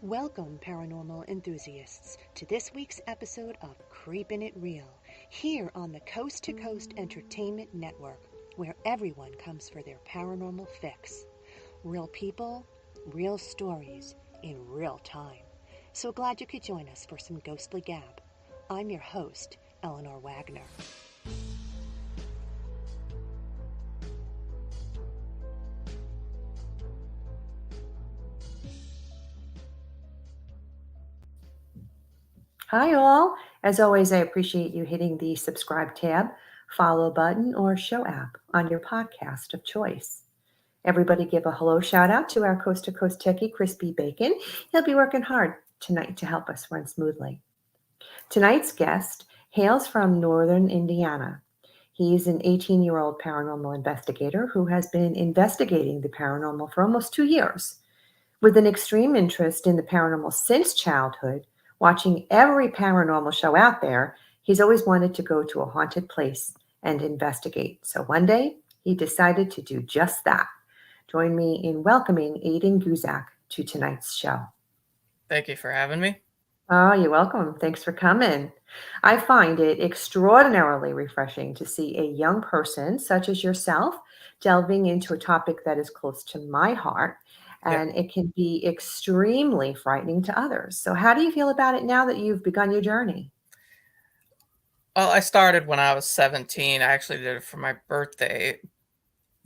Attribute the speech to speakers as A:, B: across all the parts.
A: Welcome, paranormal enthusiasts, to this week's episode of Creepin' It Real, here on the Coast to Coast Entertainment Network, where everyone comes for their paranormal fix. Real people, real stories, in real time. So glad you could join us for some ghostly gab. I'm your host, Eleanor Wagner.
B: Hi, all. As always, I appreciate you hitting the subscribe tab, follow button, or show app on your podcast of choice. Everybody give a hello shout out to our coast to coast techie, Crispy Bacon. He'll be working hard tonight to help us run smoothly. Tonight's guest hails from northern Indiana. He's an 18-year-old paranormal investigator who has been investigating the paranormal for almost 2 years. With an extreme interest in the paranormal since childhood, watching every paranormal show out there, he's always wanted to go to a haunted place and investigate. So one day, he decided to do just that. Join me in welcoming Aiden Guzak to tonight's show.
C: Thank you for having me.
B: Oh, you're welcome. Thanks for coming. I find it extraordinarily refreshing to see a young person such as yourself delving into a topic that is close to my heart,
C: Yeah.
B: and it can be extremely frightening to others. So, how do you feel about it now that you've begun your journey?
C: Well, I started when I was 17. I actually did it for my birthday.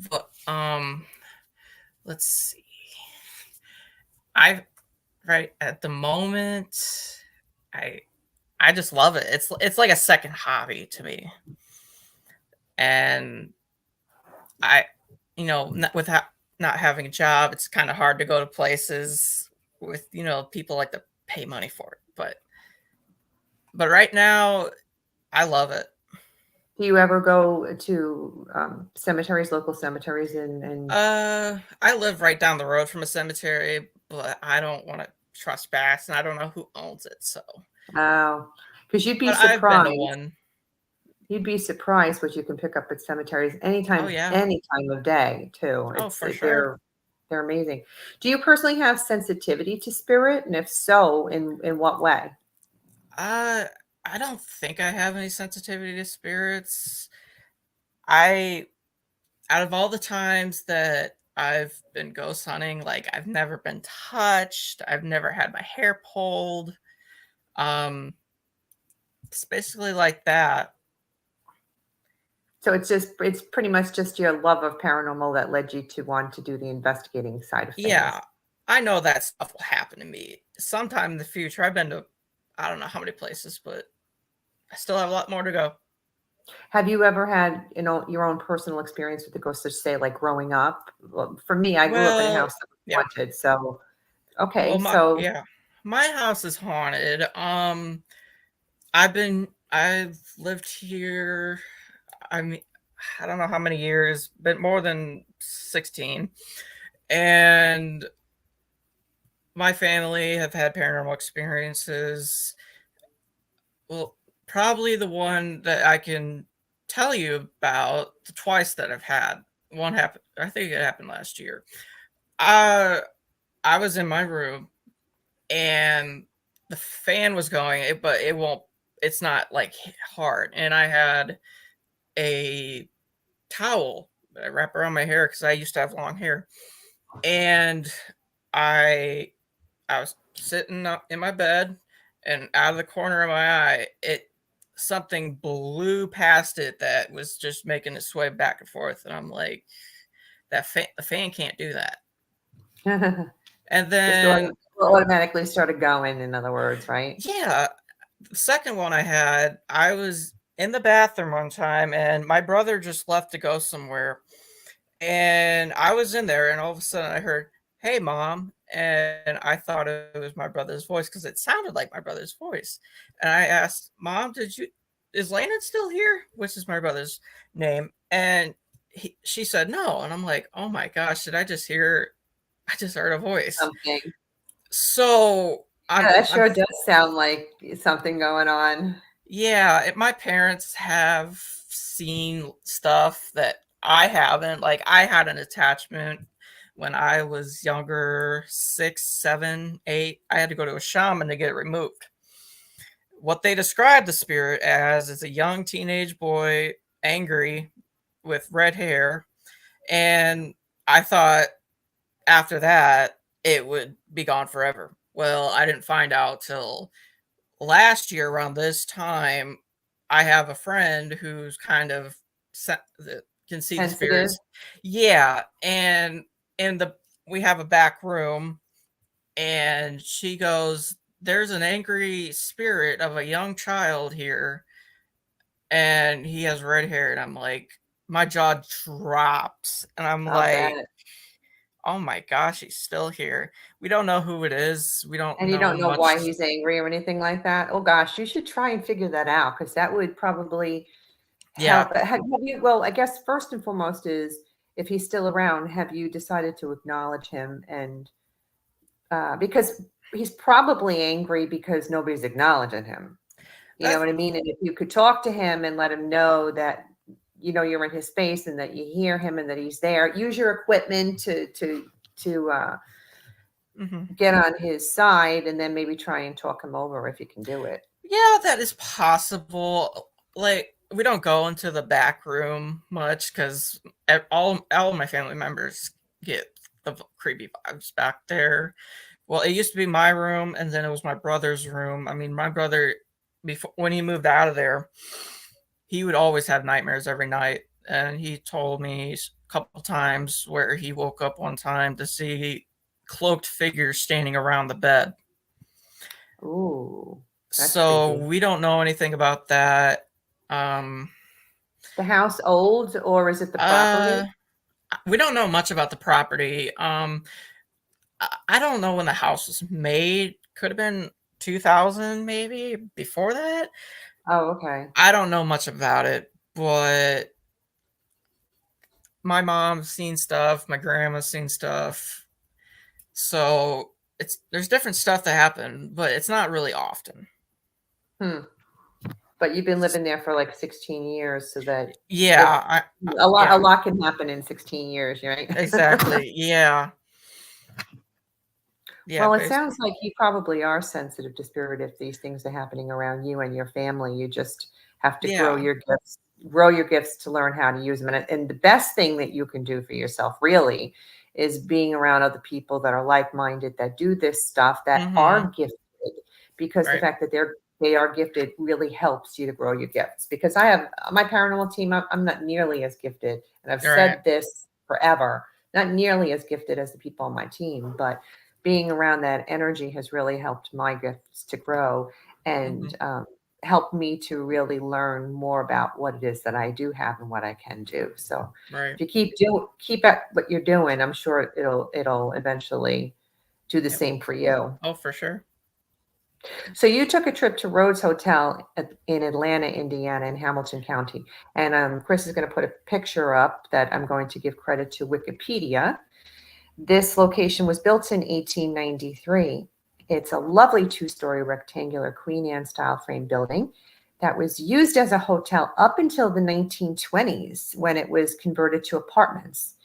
C: But let's see. I right at the moment I I just love it. It's like a second hobby to me. And I without not having a job, it's kind of hard to go to places with, people like to pay money for it. But right now I love it.
B: Do you ever go to cemeteries, local cemeteries, and
C: I live right down the road from a cemetery, but I don't want to trespass, and I don't know who owns it. So,
B: oh, because you'd be
C: but I've been
B: surprised.
C: to one.
B: You'd be surprised what you can pick up at cemeteries
C: Oh
B: anytime,
C: yeah.
B: any time of day, too.
C: Oh, for sure.
B: They're amazing. Do you personally have sensitivity to spirit? And if so, in what way?
C: Uh, I don't think I have any sensitivity to spirits. I, out of all the times that I've been ghost hunting, like I've never been touched. I've never had my hair pulled. Um, it's basically like that.
B: So it's pretty much just your love of paranormal that led you to want to do the investigating side of things.
C: Yeah, I know that stuff will happen to me sometime in the future. I've been to I don't know how many places, but I still have a lot more to go.
B: Have you ever had, your own personal experience with the ghosts, say, like growing up? Well, for me, I grew up in a
C: Well,
B: house that was
C: yeah.
B: haunted. So, okay,
C: Well,
B: so
C: my house is haunted. I've lived here. I mean, I don't know how many years, but more than 16. And my family have had paranormal experiences. Well, probably the one that I can tell you about, the twice that I've had. One happened, I think it happened last year. Uh, I was in my room and the fan was going, but it won't, it's not like hard. And I had a towel that I wrap around my hair because I used to have long hair. And I, I was sitting up in my bed, and out of the corner of my eye, something blew past it that was just making it sway back and forth, and I'm like, the fan can't do that. And
B: just
C: then
B: automatically started going, in other words, right?
C: yeah, the second one I had, I was in the bathroom one time, and my brother just left to go somewhere, and I was in there, and all of a sudden I heard, "Hey, mom," and I thought it was my brother's voice because it sounded like my brother's voice. And I asked, "Mom, is Landon still here?" Which is my brother's name. And she said no. And I'm like, "Oh my gosh, did I just hear? I just heard a voice."
B: Something.
C: So
B: Yeah, that
C: I'm
B: sure does sound like something going on.
C: yeah. My parents have seen stuff that I haven't. Like I had an attachment when I was younger, 6, 7, 8. I had to go to a shaman to get it removed. What they described the spirit as is a young teenage boy, angry, with red hair. And I thought after that it would be gone forever. Well, I didn't find out till last year around this time. I have a friend who's kind of can see the
B: Sensitive.
C: spirits. Yeah, and in the we have a back room, and she goes, "There's an angry spirit of a young child here, and he has red hair." And I'm like, my jaw drops, and I'm
B: I'll bet.
C: like, "Oh my gosh, he's still here." We don't know who it is. We don't
B: And you
C: know
B: don't know why
C: much.
B: he's angry or anything like that? Oh gosh, you should try and figure that out because that would probably
C: Yeah,
B: help. Have you, well, I guess first and foremost is if he's still around, have you decided to acknowledge him? And because he's probably angry because nobody's acknowledging him. You know
C: that's
B: what I mean? And if you could talk to him and let him know that you're in his space and that you hear him and that he's there, use your equipment to
C: mhm.
B: get on his side, and then maybe try and talk him over if you can do it.
C: Yeah, that is possible. Like, we don't go into the back room much because all of my family members get the creepy vibes back there. Well, it used to be my room, and then it was my brother's room. I mean, my brother, before when he moved out of there, he would always have nightmares every night, and he told me a couple times where he woke up one time to see cloaked figures standing around the bed.
B: Ooh, that's
C: So
B: creepy.
C: we don't know anything about that. Um,
B: The house old or is it the
C: uh,
B: property?
C: we don't know much about the property. I don't know when the house was made. Could have been 2000, maybe before that.
B: Oh, okay.
C: I don't know much about it, but my mom's seen stuff. My grandma's seen stuff. So there's different stuff that happen, but it's not really often.
B: Hmm. But you've been living there for like 16 years, so that
C: Yeah,
B: if a lot
C: yeah,
B: a lot can happen in 16 years, right?
C: exactly. Yeah, yeah,
B: Well, it sounds
C: basically.
B: like you probably are sensitive to spirit if these things are happening around you and your family. You just have to
C: Yeah.
B: grow your gifts to learn how to use them. And the best thing that you can do for yourself really is being around other people that are like-minded, that do this stuff, that
C: Mhm.
B: are gifted, because the
C: Right.
B: fact that they are gifted really helps you to grow your gifts. Because I have my paranormal team, I'm not nearly as gifted, and I've
C: Right.
B: said this forever, not nearly as gifted as the people on my team, but being around that energy has really helped my gifts to grow
C: Mhm.
B: and helped me to really learn more about what it is that I do have and what I can do. So
C: Right.
B: if you keep at what you're doing, I'm sure it'll eventually do the
C: Yep.
B: same for you.
C: Oh, for sure.
B: So you took a trip to Rhodes Hotel in Atlanta, Indiana, in Hamilton County, and Chris is going to put a picture up that I'm going to give credit to Wikipedia. This location was built in 1893. It's a lovely two-story rectangular Queen Anne style frame building that was used as a hotel up until the 1920s when it was converted to apartments.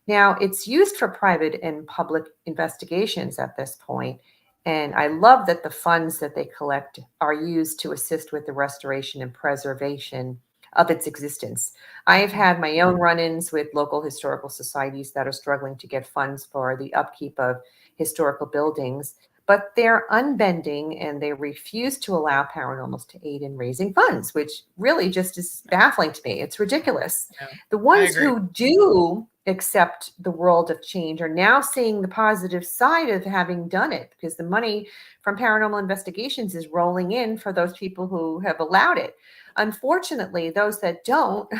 B: Now, it's used for private and public investigations at this point, and I love that the funds that they collect are used to assist with the restoration and preservation of its existence. I've
C: Mhm.
B: had my own run ins with local historical societies that are struggling to get funds for the upkeep of historical buildings, but they're unbending and they refuse to allow paranormals to aid in raising funds, which really just is baffling to me. It's ridiculous.
C: Yeah.
B: The
C: I
B: ones
C: agree.
B: who do accept the world of change are now seeing the positive side of having done it because the money from paranormal investigations is rolling in for those people who have allowed it. Unfortunately, those that don't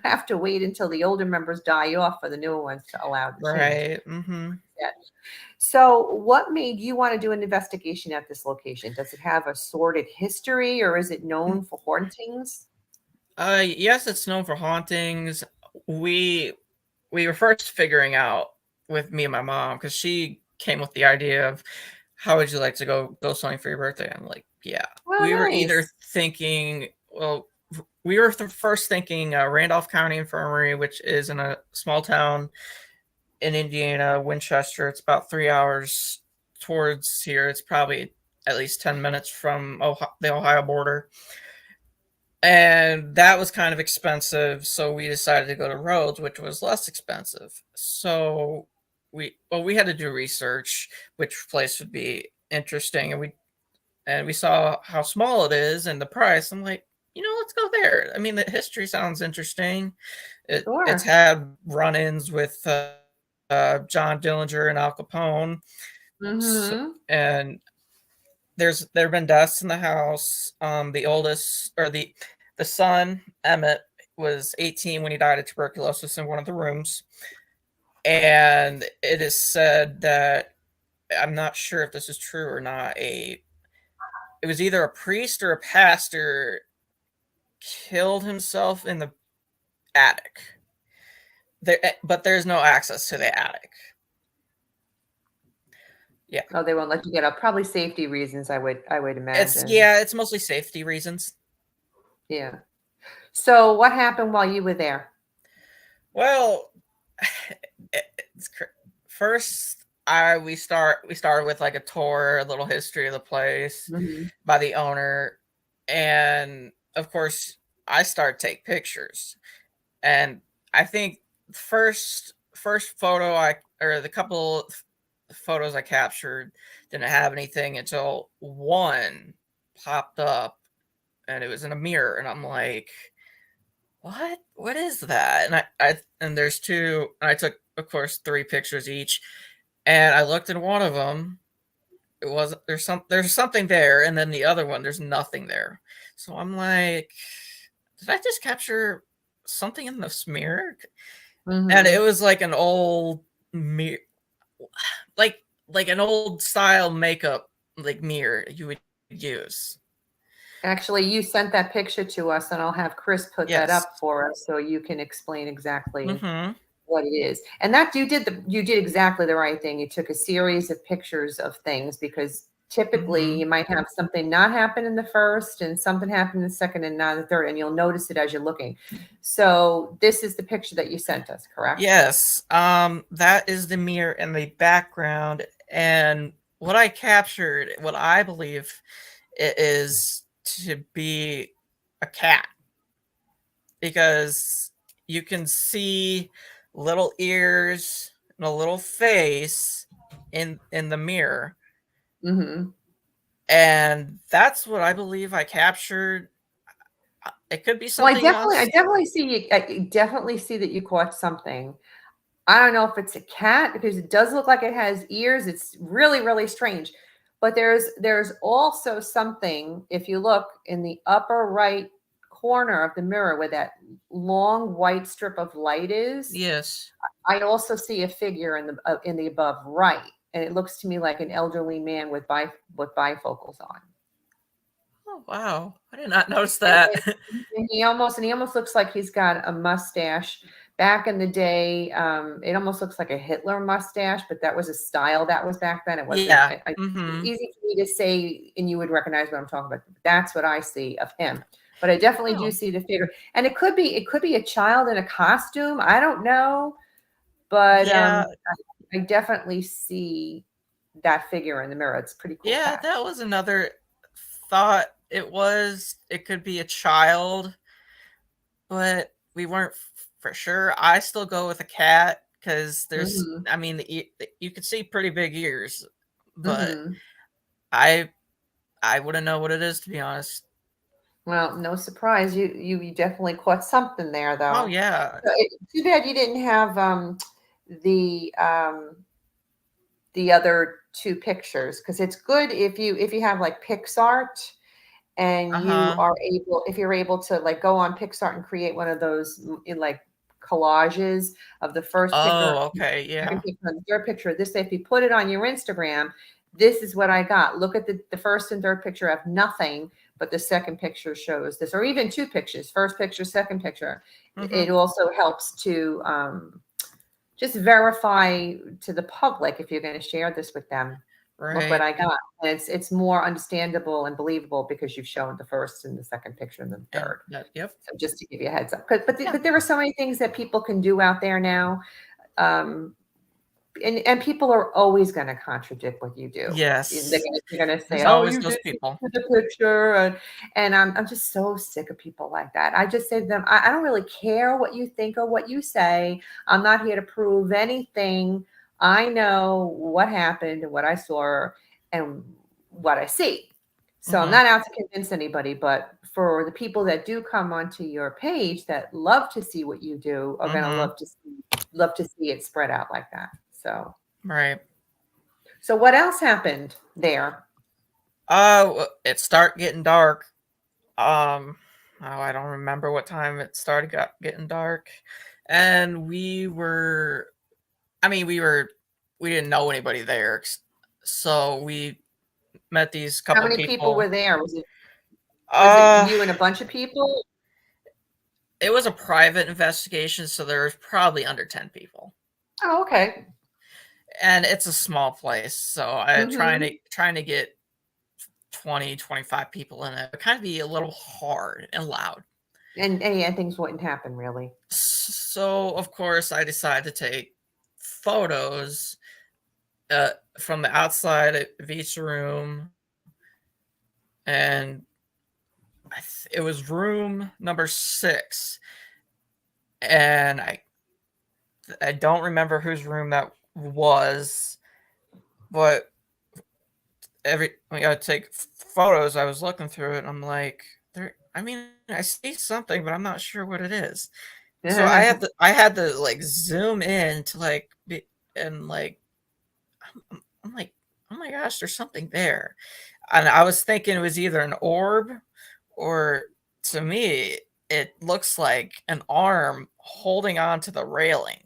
B: have to wait until the older members die off for the newer ones to allow the change.
C: Right. Mhm.
B: Yeah. So, what made you want to do an investigation at this location? Does it have a sordid history or is it known for hauntings?
C: Yes, it's known for hauntings. We we were first figuring out with me and my mom because she came with the idea of how would you like to go ghost hunting for your birthday? I'm like, yeah.
B: Well,
C: We were either
B: nice.
C: thinking, well, we were first thinking Randolph County Infirmary, which is in a small town in Indiana, Winchester. It's about 3 hours towards here. It's probably at least 10 minutes from the Ohio border. And that was kind of expensive, so we decided to go to Rhodes, which was less expensive. So we had to do research which place would be interesting, and we saw how small it is and the price. I'm like, let's go there. I mean, the history sounds interesting. It's
B: Sure.
C: had run-ins with John Dillinger and Al Capone, so,
B: Mm-hmm.
C: and there have been deaths in the house. The oldest, or the son, Emmett, was 18 when he died of tuberculosis in one of the rooms, and it is said that, I'm not sure if this is true or not, it was either a priest or a pastor killed himself in the attic. But there's no access to the attic. Yeah.
B: Oh, they won't let you get up. Probably safety reasons, I would
C: It's
B: imagine.
C: yeah, it's mostly safety reasons.
B: Yeah. So what happened while you were there?
C: Well, it's first we started with like a tour, a little history of the place
B: Mm-hmm.
C: by the owner, and of course I start take pictures. And I think first photo or the couple photos I captured didn't have anything until one popped up, and it was in a mirror, and I'm like, what is that? And and there's two, and I took, of course, 3 pictures each, and I looked in one of them. It was there's something there, and then the other one there's nothing there. So I'm like, did I just capture something in this mirror? And
B: Mm-hmm.
C: it was like an old mirror, like an old style makeup like mirror you would use.
B: Actually, you sent that picture to us, and I'll have Chris put that
C: Yes.
B: up for us so you can explain exactly
C: Mm-hmm.
B: what it is. And that you did exactly the right thing. You took a series of pictures of things, because typically
C: Mm-hmm.
B: you might have something not happen in the first and something happen in the second and not in the third, and you'll notice it as you're looking. So this is the picture that you sent us, correct?
C: Yes. That is the mirror in the background, and what I captured, what I believe it is to be a cat, because you can see little ears and a little face in the mirror,
B: Mm-hmm.
C: and that's what I believe I captured. It could be
B: Well,
C: something
B: I
C: else.
B: definitely see that you caught something. I don't know if it's a cat, because it does look like it has ears. It's really, really strange. But there's also something, if you look in the upper right corner of the mirror where that long white strip of light is,
C: Yes.
B: I also see a figure in the above right, and it looks to me like an elderly man with bifocals on.
C: Oh wow, I did not notice
B: And,
C: that.
B: he almost looks like he's got a mustache. Back in the day, it almost looks like a Hitler mustache, but that was a style that was back then. It wasn't
C: Yeah.
B: it's
C: Mm-hmm.
B: easy for me to say, and you would recognize what I'm talking about. That's what I see of him. But I definitely do
C: Oh
B: see the figure, and it could be a child in a costume. I don't know, but
C: yeah.
B: I definitely see that figure in the mirror. It's a pretty cool
C: Yeah,
B: cat.
C: that was another thought. It could be a child, but we weren't for sure. I still go with a cat because
B: Hmm.
C: I mean, you could see pretty big ears, but
B: Hmm.
C: I, I wouldn't know what it is, to be honest.
B: Well, no surprise. You definitely caught something there,
C: Oh
B: though.
C: yeah.
B: So too bad you didn't have the um, the other two pictures, because it's good if you have like PixArt, and
C: Uh huh.
B: if you're able to like go on PixArt and create one of those in like collages of the first
C: Oh,
B: picture,
C: okay.
B: second
C: Yeah.
B: picture, and the third picture. This way, if you put it on your Instagram, this is what I got. Look at the first and third picture have nothing, but the second picture shows this, or even two pictures, first picture, second picture.
C: Mm-hmm.
B: It also helps to just verify to the public, if you're going to share this with them. Look what
C: Right.
B: I got. And it's more understandable and believable because you've shown the first and the second picture and the
C: And
B: third.
C: that. Yep.
B: So just to give you a heads up,
C: Yeah.
B: but there are so many things that people can do out there now. Um, and people are always going to contradict what you do.
C: Yes.
B: They're going to say,
C: There's
B: "Oh,
C: always
B: you
C: those
B: did
C: people.
B: the picture," and I'm just so sick of people like that. I just say to them, I don't really care what you think or what you say. I'm not here to prove anything. I know what happened and what I saw and what I see. So I'm
C: Mm-hmm.
B: not out to convince anybody, but for the people that do come onto your page that love to see what you do are going to
C: Mm-hmm.
B: love to see it spread out like that.
C: Right.
B: So what else happened there?
C: It started getting dark. Oh, I don't remember what time it started getting dark, and I mean, we didn't know anybody there, so we met these
B: How
C: couple
B: many people
C: people.
B: were there? Was it
C: Uh,
B: you and a bunch of people?
C: it was a private investigation, so there was probably under 10 people,
B: Oh, okay.
C: and it's a small place, so I
B: Mm-hmm.
C: trying to get 20-25 people in it would kind of be a little hard and loud.
B: And things wouldn't happen really.
C: So of course I decided to take photos from the outside of each room, and it was room number 6, and I don't remember whose room that was, but every when I take photos, I was looking through it, and I'm like, there. I mean, I see something, but I'm not sure what it is. So I had to like zoom in to like be and like I'm like, oh my gosh, there's something there, and I was thinking it was either an orb or to me it looks like an arm holding on to the railing.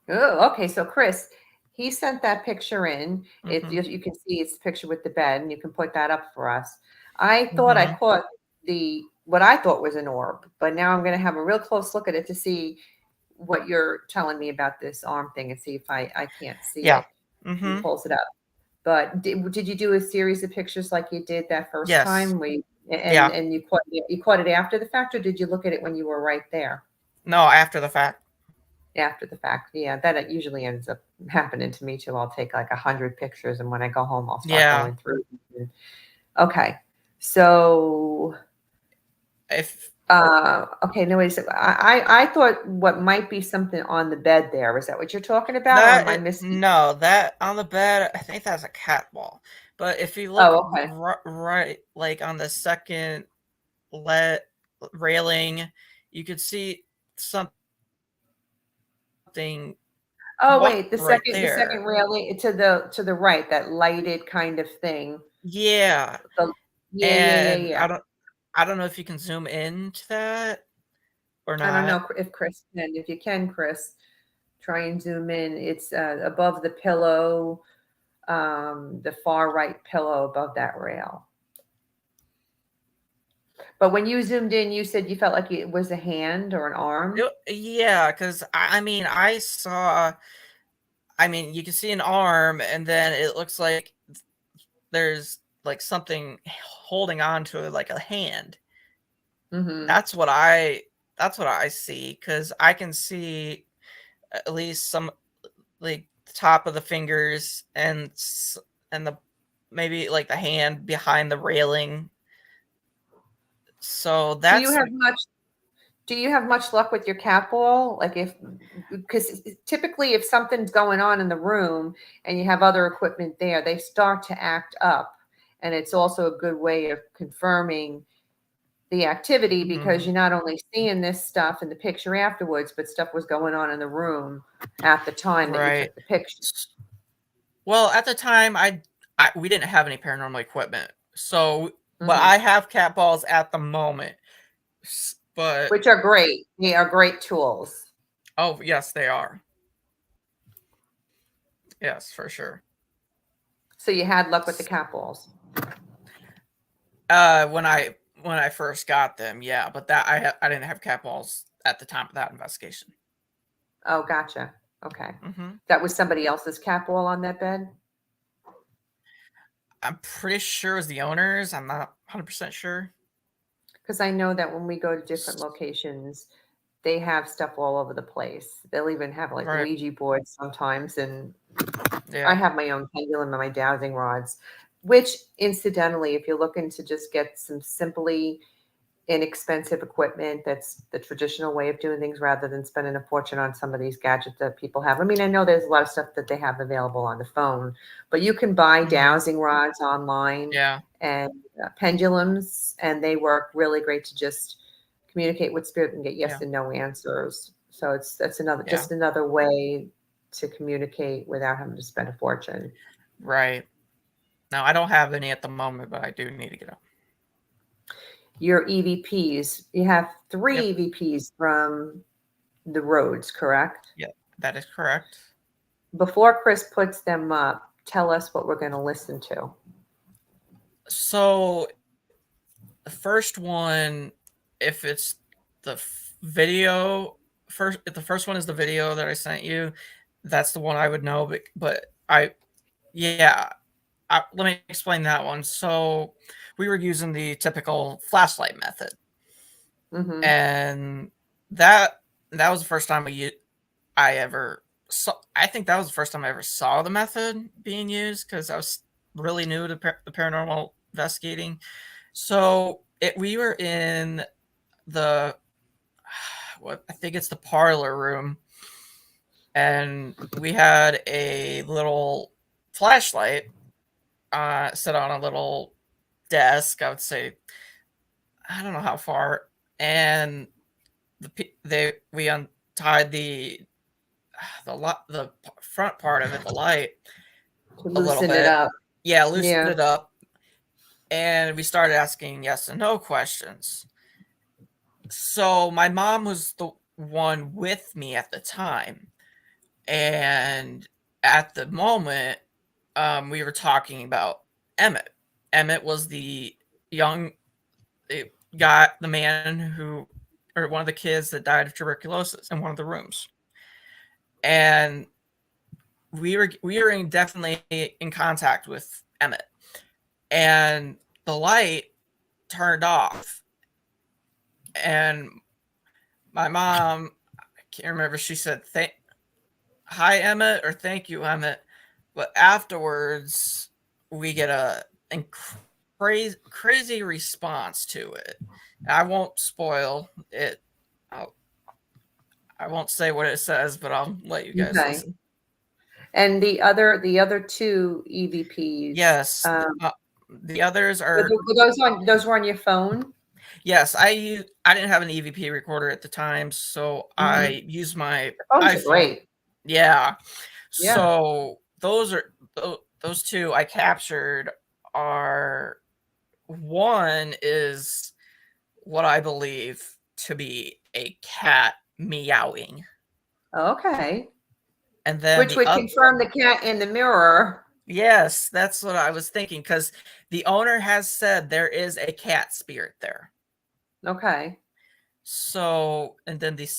B: Oh, okay. So Chris, he sent that picture in. If
C: Mm-hmm.
B: you can see it's a picture with the bed, and you can put that up for us. I thought I
C: Mm-hmm.
B: caught the what I thought was an orb, but now I'm going to have a real close look at it to see what you're telling me about this arm thing and see if I can't see
C: Yeah.
B: it. He
C: Mm-hmm.
B: pulls it up. But did you do a series of pictures like you did that first
C: Yes.
B: time?
C: Yeah.
B: And you caught it after the fact, or did you look at it when you were right there?
C: No, after the fact.
B: After the fact, yeah, that usually ends up happening to me too. I'll take like 100 pictures, and when I go home, I'll start
C: Yeah.
B: going through. Okay, so
C: If
B: okay, no, wait a second. I thought what might be something on the bed there. Is that what you're talking about, or am I missing?
C: no, that on the bed, I think that's a cat wall. But if you look
B: Oh, okay.
C: right, like on the second let railing, you could see something
B: Oh,
C: walk
B: wait,
C: right
B: the second
C: there.
B: railing to the right, that lighted kind of thing.
C: Yeah,
B: The, yeah, yeah, yeah,
C: and
B: yeah.
C: I don't know if you can zoom into that or
B: I don't
C: not.
B: know if Chris can. If you can, Chris, try and zoom in. It's above the pillow, the far right pillow above that rail. But when you zoomed in, you said you felt like it was a hand or an arm.
C: Yeah, because I mean, I saw. I mean, you can see an arm, and then it looks like there's like something holding on to it, like a hand.
B: Mm-hmm.
C: That's what I. That's what I see because I can see at least some like the top of the fingers and the maybe like the hand behind the railing. So
B: Do you
C: that's
B: have much? Do you have much luck with your cat ball? Like if, because typically if something's going on in the room and you have other equipment there, they start to act up, and it's also a good way of confirming the activity because
C: mhm,
B: you're not only seeing this stuff in the picture afterwards, but stuff was going on in the room at the time that you
C: right.
B: took the picture.
C: Well, at the time, we didn't have any paranormal equipment, so but
B: Hmm.
C: I have cat balls at the moment. But
B: Which are great. They are great tools.
C: oh yes, they are. Yes, for sure.
B: So you had luck with the cat balls.
C: When I first got them, yeah, but that I didn't have cat balls at the time of that investigation.
B: Oh, gotcha. Okay.
C: Hmm.
B: That was somebody else's cat ball on that bed?
C: I'm pretty sure it was the owners. I'm not 100% sure.
B: Because I know that when we go to different locations, they have stuff all over the place. They'll even have like
C: Right.
B: Ouija boards sometimes, and I
C: Yeah.
B: have my own pendulum and my dowsing rods, which incidentally, if you're looking to just get some simply inexpensive equipment, that's the traditional way of doing things rather than spending a fortune on some of these gadgets that people have. I mean, I know there's a lot of stuff that they have available on the phone, but you can buy
C: Hmm.
B: dowsing rods online
C: Yeah.
B: and pendulums, and they work really great to just communicate with spirit and get yes
C: Yeah.
B: and no answers. So that's another
C: Yeah.
B: just another way to communicate without having to spend a fortune.
C: Right. Now I don't have any at the moment, but I do need to get them.
B: Your EVPs, you have three
C: Yep.
B: EVPs from the roads, correct?
C: Yeah. That is correct.
B: Before Chris puts them up, tell us what we're going to listen to.
C: So the first one, if it's the video first, if the first one is the video that I sent you, that's the one I would know. But yeah, let me explain that one. So we were using the typical flashlight method,
B: Mm-hmm.
C: and that was the first time I ever saw. I think that was the first time I ever saw the method being used because I was really new to the paranormal investigating. So we were in the what I think it's the parlor room, and we had a little flashlight set on a little desk. I would say I don't know how far, and we untied the front part of it, the light,
B: To
C: a little
B: loosen it
C: bit.
B: up.
C: Yeah, loosened
B: Yeah.
C: it up, and we started asking yes and no questions. So my mom was the one with me at the time, and at the moment, we were talking about Emmett. Emmett was young the the man who, or one of the kids that died of tuberculosis in one of the rooms, and we were definitely in contact with Emmett, and the light turned off, and my mom, I can't remember, she said hi Emmett or thank you Emmett, but afterwards we get a crazy response to it. I won't spoil it. I'll, I won't say what it says, but I'll let you guys
B: Okay.
C: listen.
B: And the other two EVPs,
C: Yes, the others are.
B: those were on your phone?
C: Yes, I didn't have an EVP recorder at the time, so
B: Mm-hmm.
C: I used my
B: The phones are
C: iPhone.
B: great.
C: Yeah.
B: Yeah.
C: So those two I captured are, one is what I believe to be a cat meowing.
B: Okay.
C: And then
B: Which
C: the
B: would
C: other,
B: confirm the cat in the mirror.
C: yes, that's what I was thinking, because the owner has said there is a cat spirit there.
B: Okay.
C: So, and then
B: Did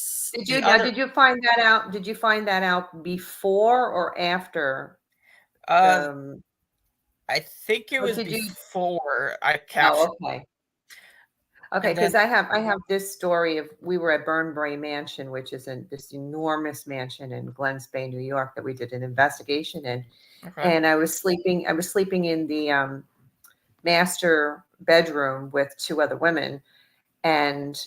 B: you
C: the
B: now?
C: other,
B: Did you find that out? Did you find that out before or after?
C: uh,
B: Um,
C: I think it
B: or
C: was
B: did you?
C: before I
B: Oh,
C: captured,
B: okay. Okay,
C: and
B: because
C: then
B: I have this story of we were at Burnbury Mansion, which is in this enormous mansion in Glens Bay, New York, that we did an investigation in,
C: okay,
B: and I was sleeping in the master bedroom with two other women, and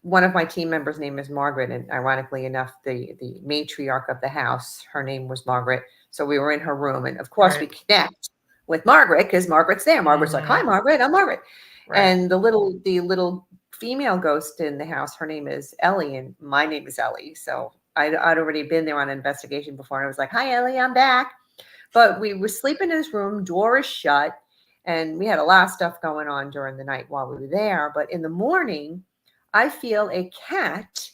B: one of my team members' name is Margaret, and ironically enough, the matriarch of the house, her name was Margaret. So we were in her room, and of course we
C: right,
B: connect with Margaret because Margaret's there. Margaret's like, "Hi,
C: mm-hmm,
B: Margaret. I'm Margaret."
C: right,
B: And the little female ghost in the house, her name is Ellie, and my name is Ellie. So I'd already been there on an investigation before, and I was like, "Hi, Ellie, I'm back." But we were sleeping in his room, door is shut, and we had a lot of stuff going on during the night while we were there. But in the morning, I feel a cat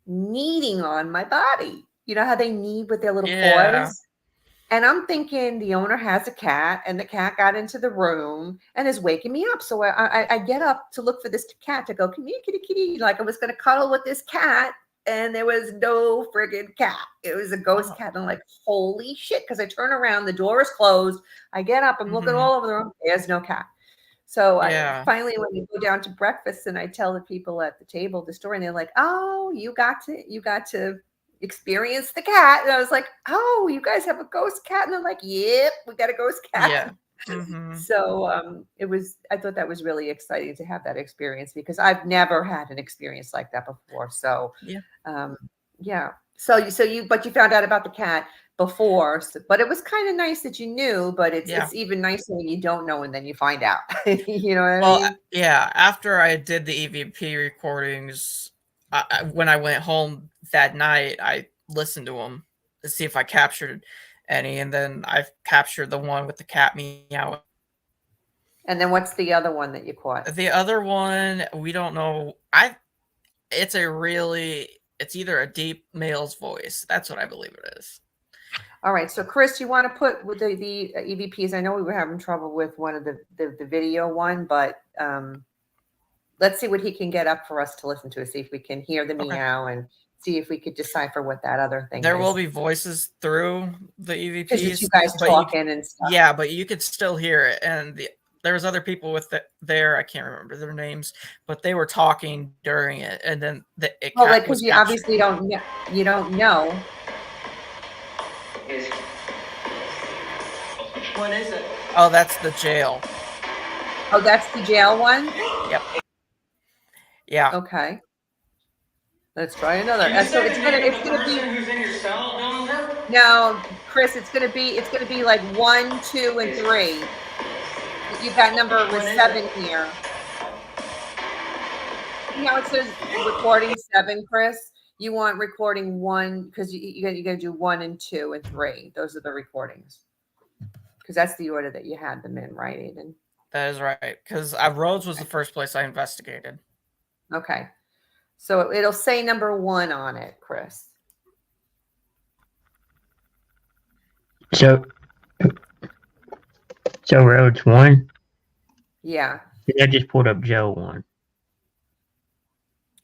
B: kneading on my body. You know how they knead with their little
C: yeah,
B: paws? And I'm thinking the owner has a cat, and the cat got into the room and is waking me up. So I get up to look for this cat to go, "Come here, kitty, kitty." Like I was going to cuddle with this cat, and there was no friggin' cat. It was a ghost
C: oh,
B: cat. And I'm like, holy shit. Because I turn around, the door is closed. I get up, I'm looking
C: mm-hmm,
B: all over the room. There's no cat. So
C: Yeah.
B: finally, when we go down to breakfast and I tell the people at the table the story, and they're like, "Oh, you got to experience the cat." And I was like, "Oh, you guys have a ghost cat?" And they're like, "Yep, we got a ghost cat."
C: Yeah. Mm-hmm.
B: So I thought that was really exciting to have that experience because I've never had an experience like that before. So
C: Yeah.
B: yeah. But you found out about the cat before, but it was kind of nice that you knew, but it's even nicer when you don't know and then you find out. You know what I mean?
C: Yeah, after I did the EVP recordings, when I went home that night, I listened to them to see if I captured any, and then I captured the one with the cat meow.
B: And then what's the other one that you caught?
C: The other one, we don't know. It's either a deep male's voice. That's what I believe it is.
B: All right. So Chris, you want to put with the EVPs? I know we were having trouble with one of the video one, but let's see what he can get up for us to listen to. See if we can hear the meow and see if we could decipher what that other thing
C: There
B: is.
C: will be voices through the EVPs.
B: Because you guys talking and stuff.
C: Yeah, but you could still hear it. And there was other people with there. I can't remember their names, but they were talking during it, and then
B: because you obviously don't know. You don't know.
C: What is it? Oh, that's the jail.
B: Oh, that's the jail one?
C: Yep. Yeah.
B: Okay. Let's try another. So it's gonna be who's in your cell number? No, Chris, it's gonna be like 1, 2, and 3. You've got number 7 here. See how it says recording 7, Chris? You want recording 1 because you got to do 1 and 2 and 3. Those are the recordings. Because that's the order that you had them in, right, Aiden?
C: That is right. Because Rhodes was the first place I investigated.
B: Okay. So it'll say number 1 on it, Chris.
D: So Rhodes 1?
B: Yeah.
D: I just pulled up jail 1.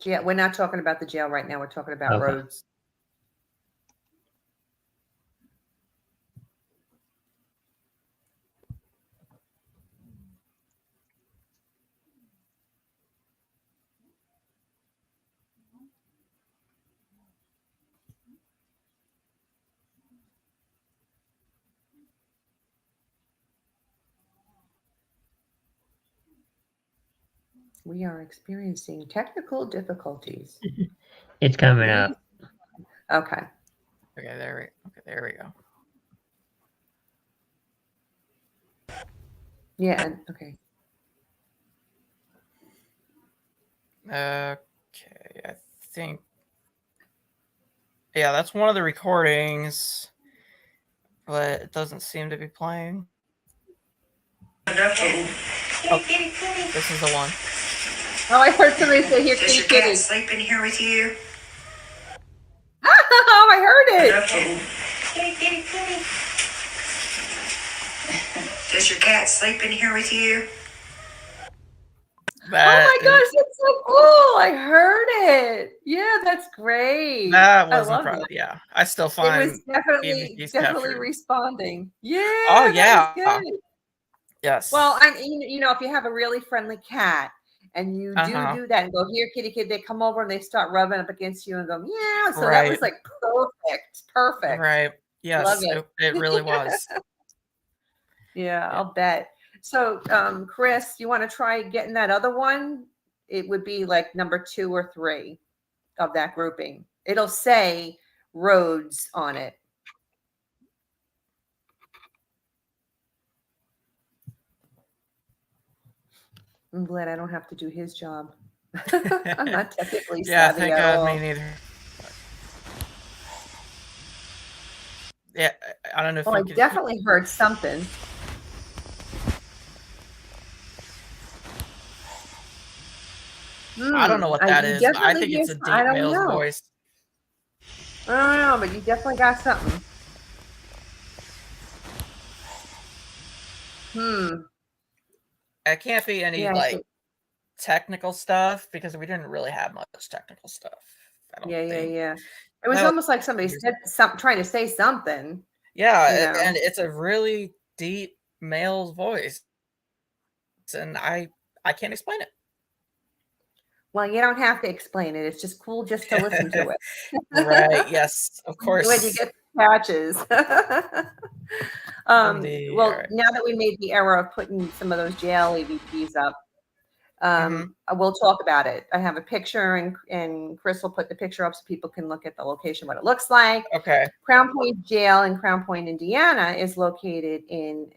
B: Yeah, we're not talking about the jail right now. We're talking about Rhodes. We are experiencing technical difficulties.
D: It's coming up.
B: Okay.
C: Okay, there we go.
B: Yeah, okay.
C: Okay, I think. Yeah, that's one of the recordings, but it doesn't seem to be playing. Oh, this is the one.
B: Oh, I heard somebody say here,
E: Does your cat sleep in here with you?
B: Oh, I heard it.
E: Does your cat sleep in here with you?
B: Oh my gosh, that's so cool. I heard it. Yeah, that's great.
C: That wasn't probably, yeah. I still find
B: it was definitely responding. Yeah.
C: Oh yeah.
B: Good.
C: Yes.
B: Well, if you have a really friendly cat and you do that and go, here, kitty, kitty, they come over and they start rubbing up against you and go, yeah. So that was like perfect.
C: Right. Yes.
B: Love it.
C: It really was.
B: Yeah, I'll bet. So, Chris, you want to try getting that other one? It would be like number 2 or 3 of that grouping. It'll say Rhodes on it. I'm glad I don't have to do his job. I'm not technically savvy
C: thank
B: at
C: God,
B: all.
C: me neither. Yeah, I don't know if
B: I definitely heard something.
C: I don't know what that is. I think it's a deep male's voice.
B: I don't know, but you definitely got something.
C: It can't be any technical stuff because we didn't really have much technical stuff. I don't think.
B: Yeah. It was almost like somebody said something, trying to say something.
C: Yeah, and it's a really deep male's voice. and I can't explain it.
B: Well, you don't have to explain it. It's just cool just to listen to it.
C: Right. Yes, of
B: When you
C: course.
B: get the patches.
C: Indeed. All
B: Well,
C: right.
B: now that we made the error of putting some of those jail EVPs up,
C: Mhm.
B: we'll talk about it. I have a picture, and Chris will put the picture up so people can look at the location, what it looks like.
C: Okay.
B: Crown Point Jail in Crown Point, Indiana, is located in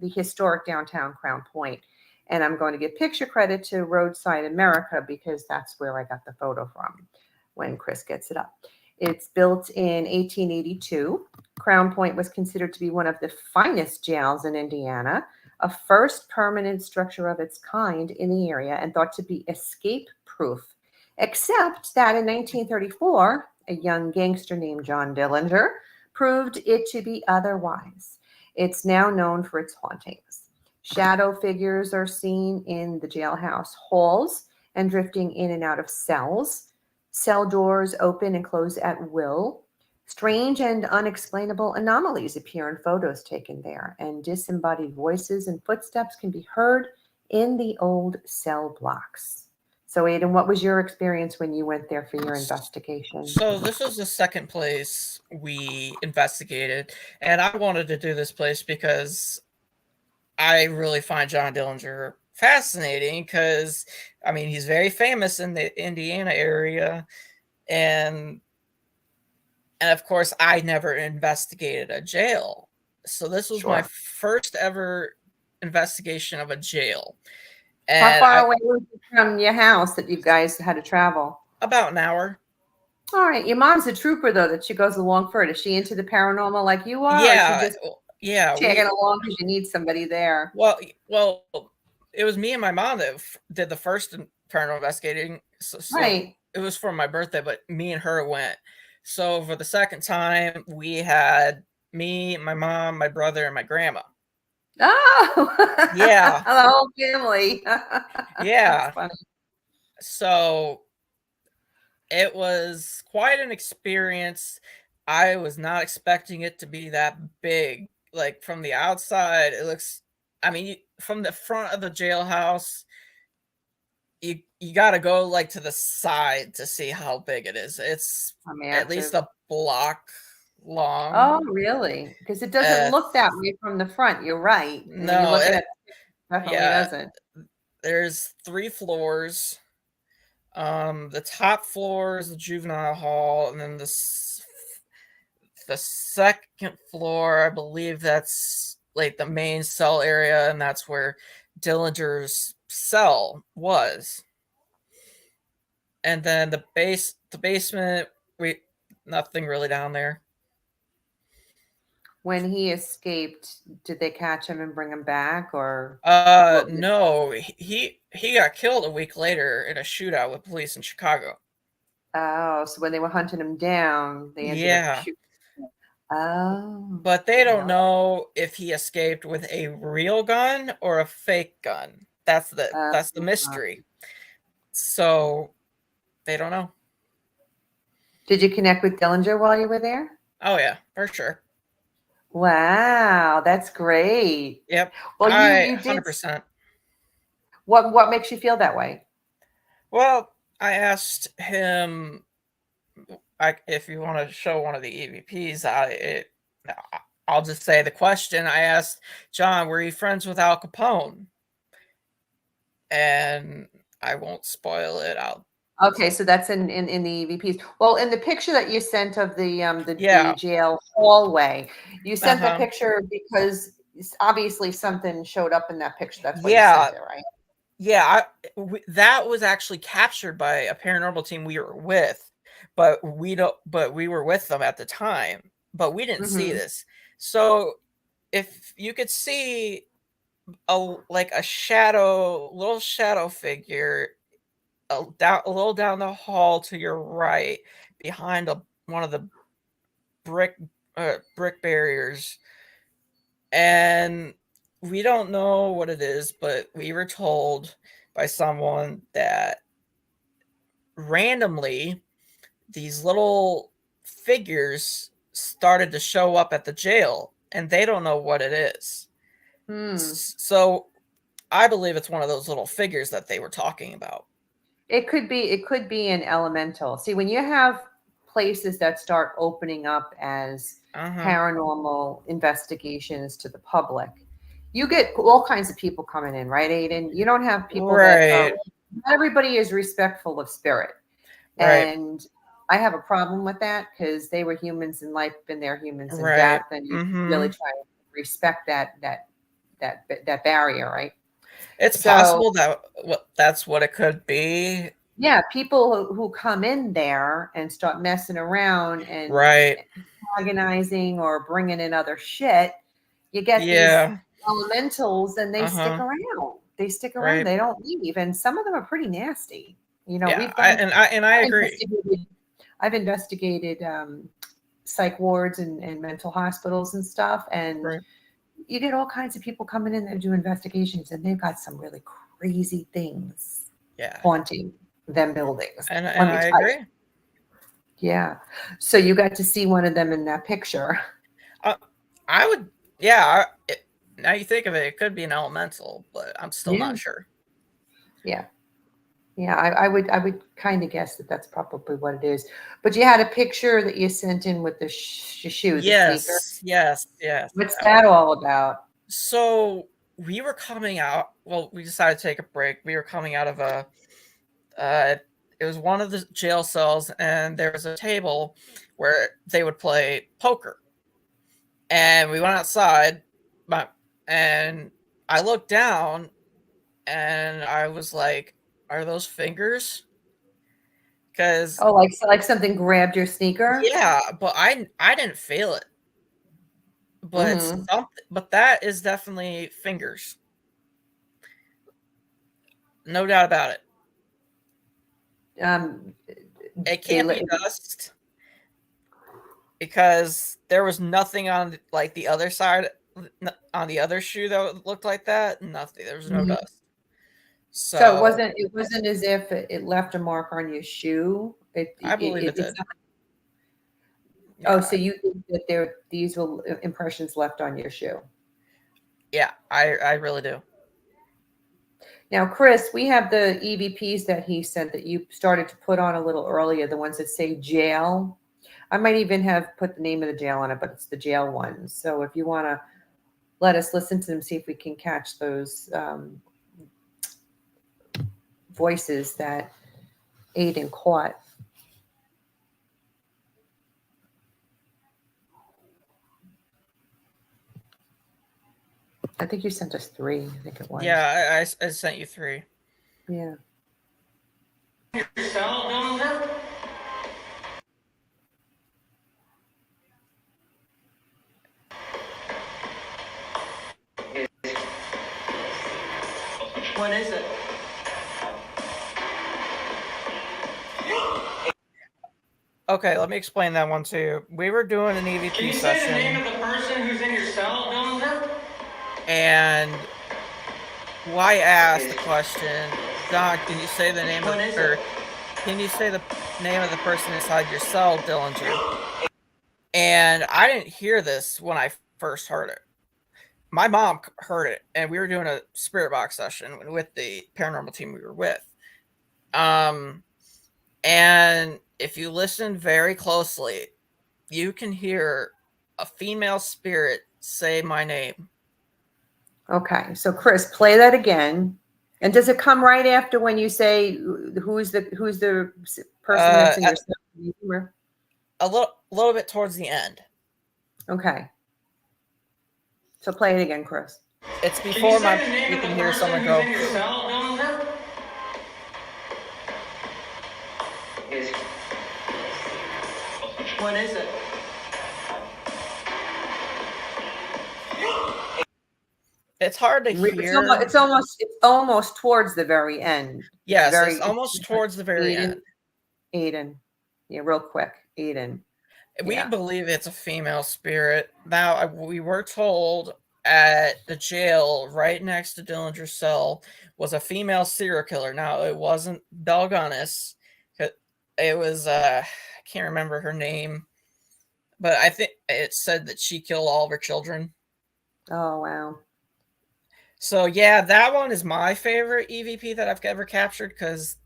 B: the historic downtown Crown Point. And I'm going to give picture credit to Roadside America because that's where I got the photo from when Chris gets it up. It's built in 1882. Crown Point was considered to be one of the finest jails in Indiana, a first permanent structure of its kind in the area and thought to be escape-proof, except that in 1934, a young gangster named John Dillinger proved it to be otherwise. It's now known for its hauntings. Shadow figures are seen in the jailhouse halls and drifting in and out of cells. Cell doors open and close at will. Strange and unexplainable anomalies appear in photos taken there, and disembodied voices and footsteps can be heard in the old cell blocks. So, Aiden, what was your experience when you went there for your investigation?
C: So this was the second place we investigated, and I wanted to do this place because I really find John Dillinger fascinating because, I mean, he's very famous in the Indiana area, and of course, I never investigated a jail. So this was my
B: Sure.
C: first ever investigation of a jail.
B: How
C: And
B: far away was it from your house that you guys had to travel?
C: about an hour.
B: All right. Your mom's a trooper, though, that she goes along for it. Is she into the paranormal like you are, or is she
C: Yeah,
B: just
C: yeah.
B: tagging along because you need somebody there?
C: Well, it was me and my mom that did the first paranormal investigating. So
B: Right.
C: it was for my birthday, but me and her went. So for the second time, we had me, my mom, my brother, and my grandma.
B: Oh,
C: Yeah.
B: the whole family.
C: Yeah.
B: That's funny.
C: So it was quite an experience. I was not expecting it to be that big. Like from the outside, it looks, I mean, from the front of the jailhouse, you got to go like to the side to see how big it is. It's at least
B: Massive.
C: a block long.
B: Oh, really? Because it doesn't look that way from the front. You're right. And when you're
C: No,
B: looking at it, definitely
C: yeah,
B: doesn't.
C: there's 3 floors. The top floor is the juvenile hall, and then the second floor, I believe that's like the main cell area, and that's where Dillinger's cell was. And then the basement, nothing really down there.
B: When he escaped, did they catch him and bring him back, or?
C: No, he got killed a week later in a shootout with police in Chicago.
B: Oh, so when they were hunting him down, they ended up shooting him. Oh.
C: But they don't know if he escaped with a real gun or a fake gun. That's the mystery. So they don't know.
B: Did you connect with Dillinger while you were there?
C: Oh yeah, for sure.
B: Wow, that's great.
C: Yep.
B: Well, you did.
C: 100%.
B: What makes you feel that way?
C: Well, I asked him if you want to show one of the EVPs. I'll just say the question. I asked John, were you friends with Al Capone? And I won't spoil it.
B: Okay, so that's in the EVPs. Well, in the picture that you sent of the
C: Yeah.
B: jail hallway, you sent that picture because obviously something showed up in that picture. That's why you sent it, right?
C: Yeah, that was actually captured by a paranormal team we were with, but we were with them at the time, but we didn't see this. So if you could see a little shadow figure a little down the hall to your right, behind one of the brick barriers, and we don't know what it is, but we were told by someone that randomly these little figures started to show up at the jail, and they don't know what it is. So I believe it's one of those little figures that they were talking about.
B: It could be an elemental. See, when you have places that start opening up as paranormal investigations to the public, you get all kinds of people coming in, right, Aiden? You don't have people that are, not everybody is respectful of spirit.
C: Right.
B: And I have a problem with that because they were humans in life and they're humans in
C: Right.
B: death, and you really try to respect that barrier, right?
C: It's possible that that's what it could be.
B: Yeah, people who come in there and start messing around and antagonizing or bringing in other shit, you get these elementals, and they stick around. They stick around. They don't leave, and some of them are pretty nasty. You know, we've done.
C: I agree.
B: I've investigated psych wards and mental hospitals and stuff, and you get all kinds of people coming in there to do investigations, and they've got some really crazy things haunting them buildings.
C: And I agree.
B: Yeah. So you got to see one of them in that picture.
C: I would, yeah. Now you think of it, it could be an elemental, but I'm still not sure.
B: Yeah. Yeah, I would kind of guess that that's probably what it is. But you had a picture that you sent in with the shoe, the sneaker.
C: Yes.
B: What's that all about?
C: So we were coming out. Well, we decided to take a break. We were coming out of it was one of the jail cells, and there was a table where they would play poker. And we went outside, and I looked down, and I was like, "Are those fingers?" Because
B: like something grabbed your sneaker.
C: Yeah, but I didn't feel it. But that is definitely fingers. No doubt about it. It can't be dust, because there was nothing on like the other side, on the other shoe that looked like that. Nothing. There was no dust.
B: So it wasn't as if it left a mark on your shoe.
C: I believe it did.
B: So you think that these were impressions left on your shoe?
C: Yeah, I really do.
B: Now, Chris, we have the EVPs that he sent that you started to put on a little earlier, the ones that say jail. I might even have put the name of the jail on it, but it's the jail ones. So if you want to let us listen to them, see if we can catch those voices that Aiden caught. I think you sent us 3. I think it was.
C: Yeah, I sent you 3.
B: Yeah.
F: Your cell number? What is it?
C: Okay, let me explain that one to you. We were doing an EVP
F: Can you
C: session.
F: say the name of the person who's in your cell number?
C: And I asked the question, Don, can you say the name of can you say the name of the person inside your cell, Dillinger? And I didn't hear this when I first heard it. My mom heard it, and we were doing a spirit box session with the paranormal team we were with. And if you listen very closely, you can hear a female spirit say my name.
B: Okay, so Chris, play that again. And does it come right after when you say who's the person that's in your cell?
C: A little bit towards the end.
B: Okay. So play it again, Chris.
C: It's before you can hear someone go.
F: What is it?
C: It's hard to hear.
B: It's almost towards the very end.
C: Yes, it's almost towards the very end.
B: Aiden. Yeah, real quick. Aiden.
C: We believe it's a female spirit. Now, we were told at the jail right next to Dillinger's cell was a female serial killer. Now, it wasn't Belgonis. It was, I can't remember her name, but I think it said that she killed all of her children.
B: Oh, wow.
C: So yeah, that one is my favorite EVP that I've ever captured because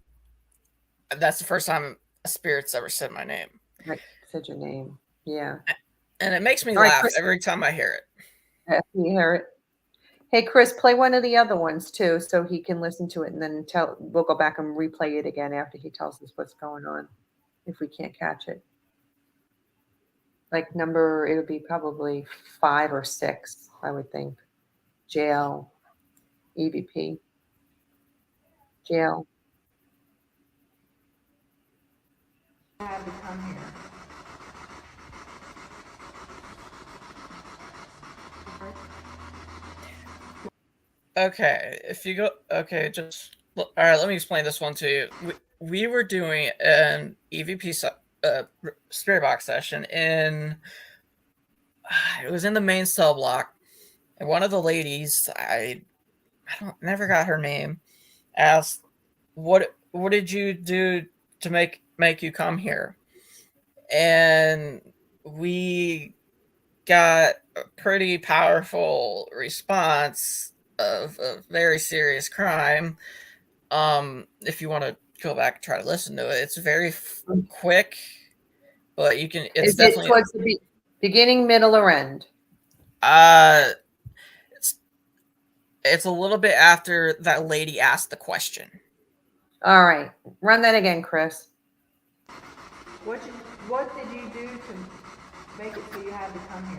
C: that's the first time a spirit's ever said my name,
B: Right, said your name. Yeah.
C: and it makes me
B: All right,
C: laugh
B: Chris.
C: every time I hear it.
B: You hear it. Hey, Chris, play one of the other ones too, so he can listen to it, and then we'll go back and replay it again after he tells us what's going on, if we can't catch it. Like it would be probably 5 or 6, I would think. Jail, EVP, jail. Had to come here.
C: Okay, if you go, okay, all right. Let me explain this one to you. We were doing an EVP spirit box session in. It was in the main cell block, and one of the ladies, I don't never got her name, asked, "What did you do to make you come here?" And we got a pretty powerful response of a very serious crime. If you want to go back and try to listen to it, it's very quick, but you can. It's
B: Is it
C: definitely
B: towards the beginning, middle, or end?
C: It's a little bit after that lady asked the question.
B: All right, run that again, Chris. What did you do to make it so you had to come here?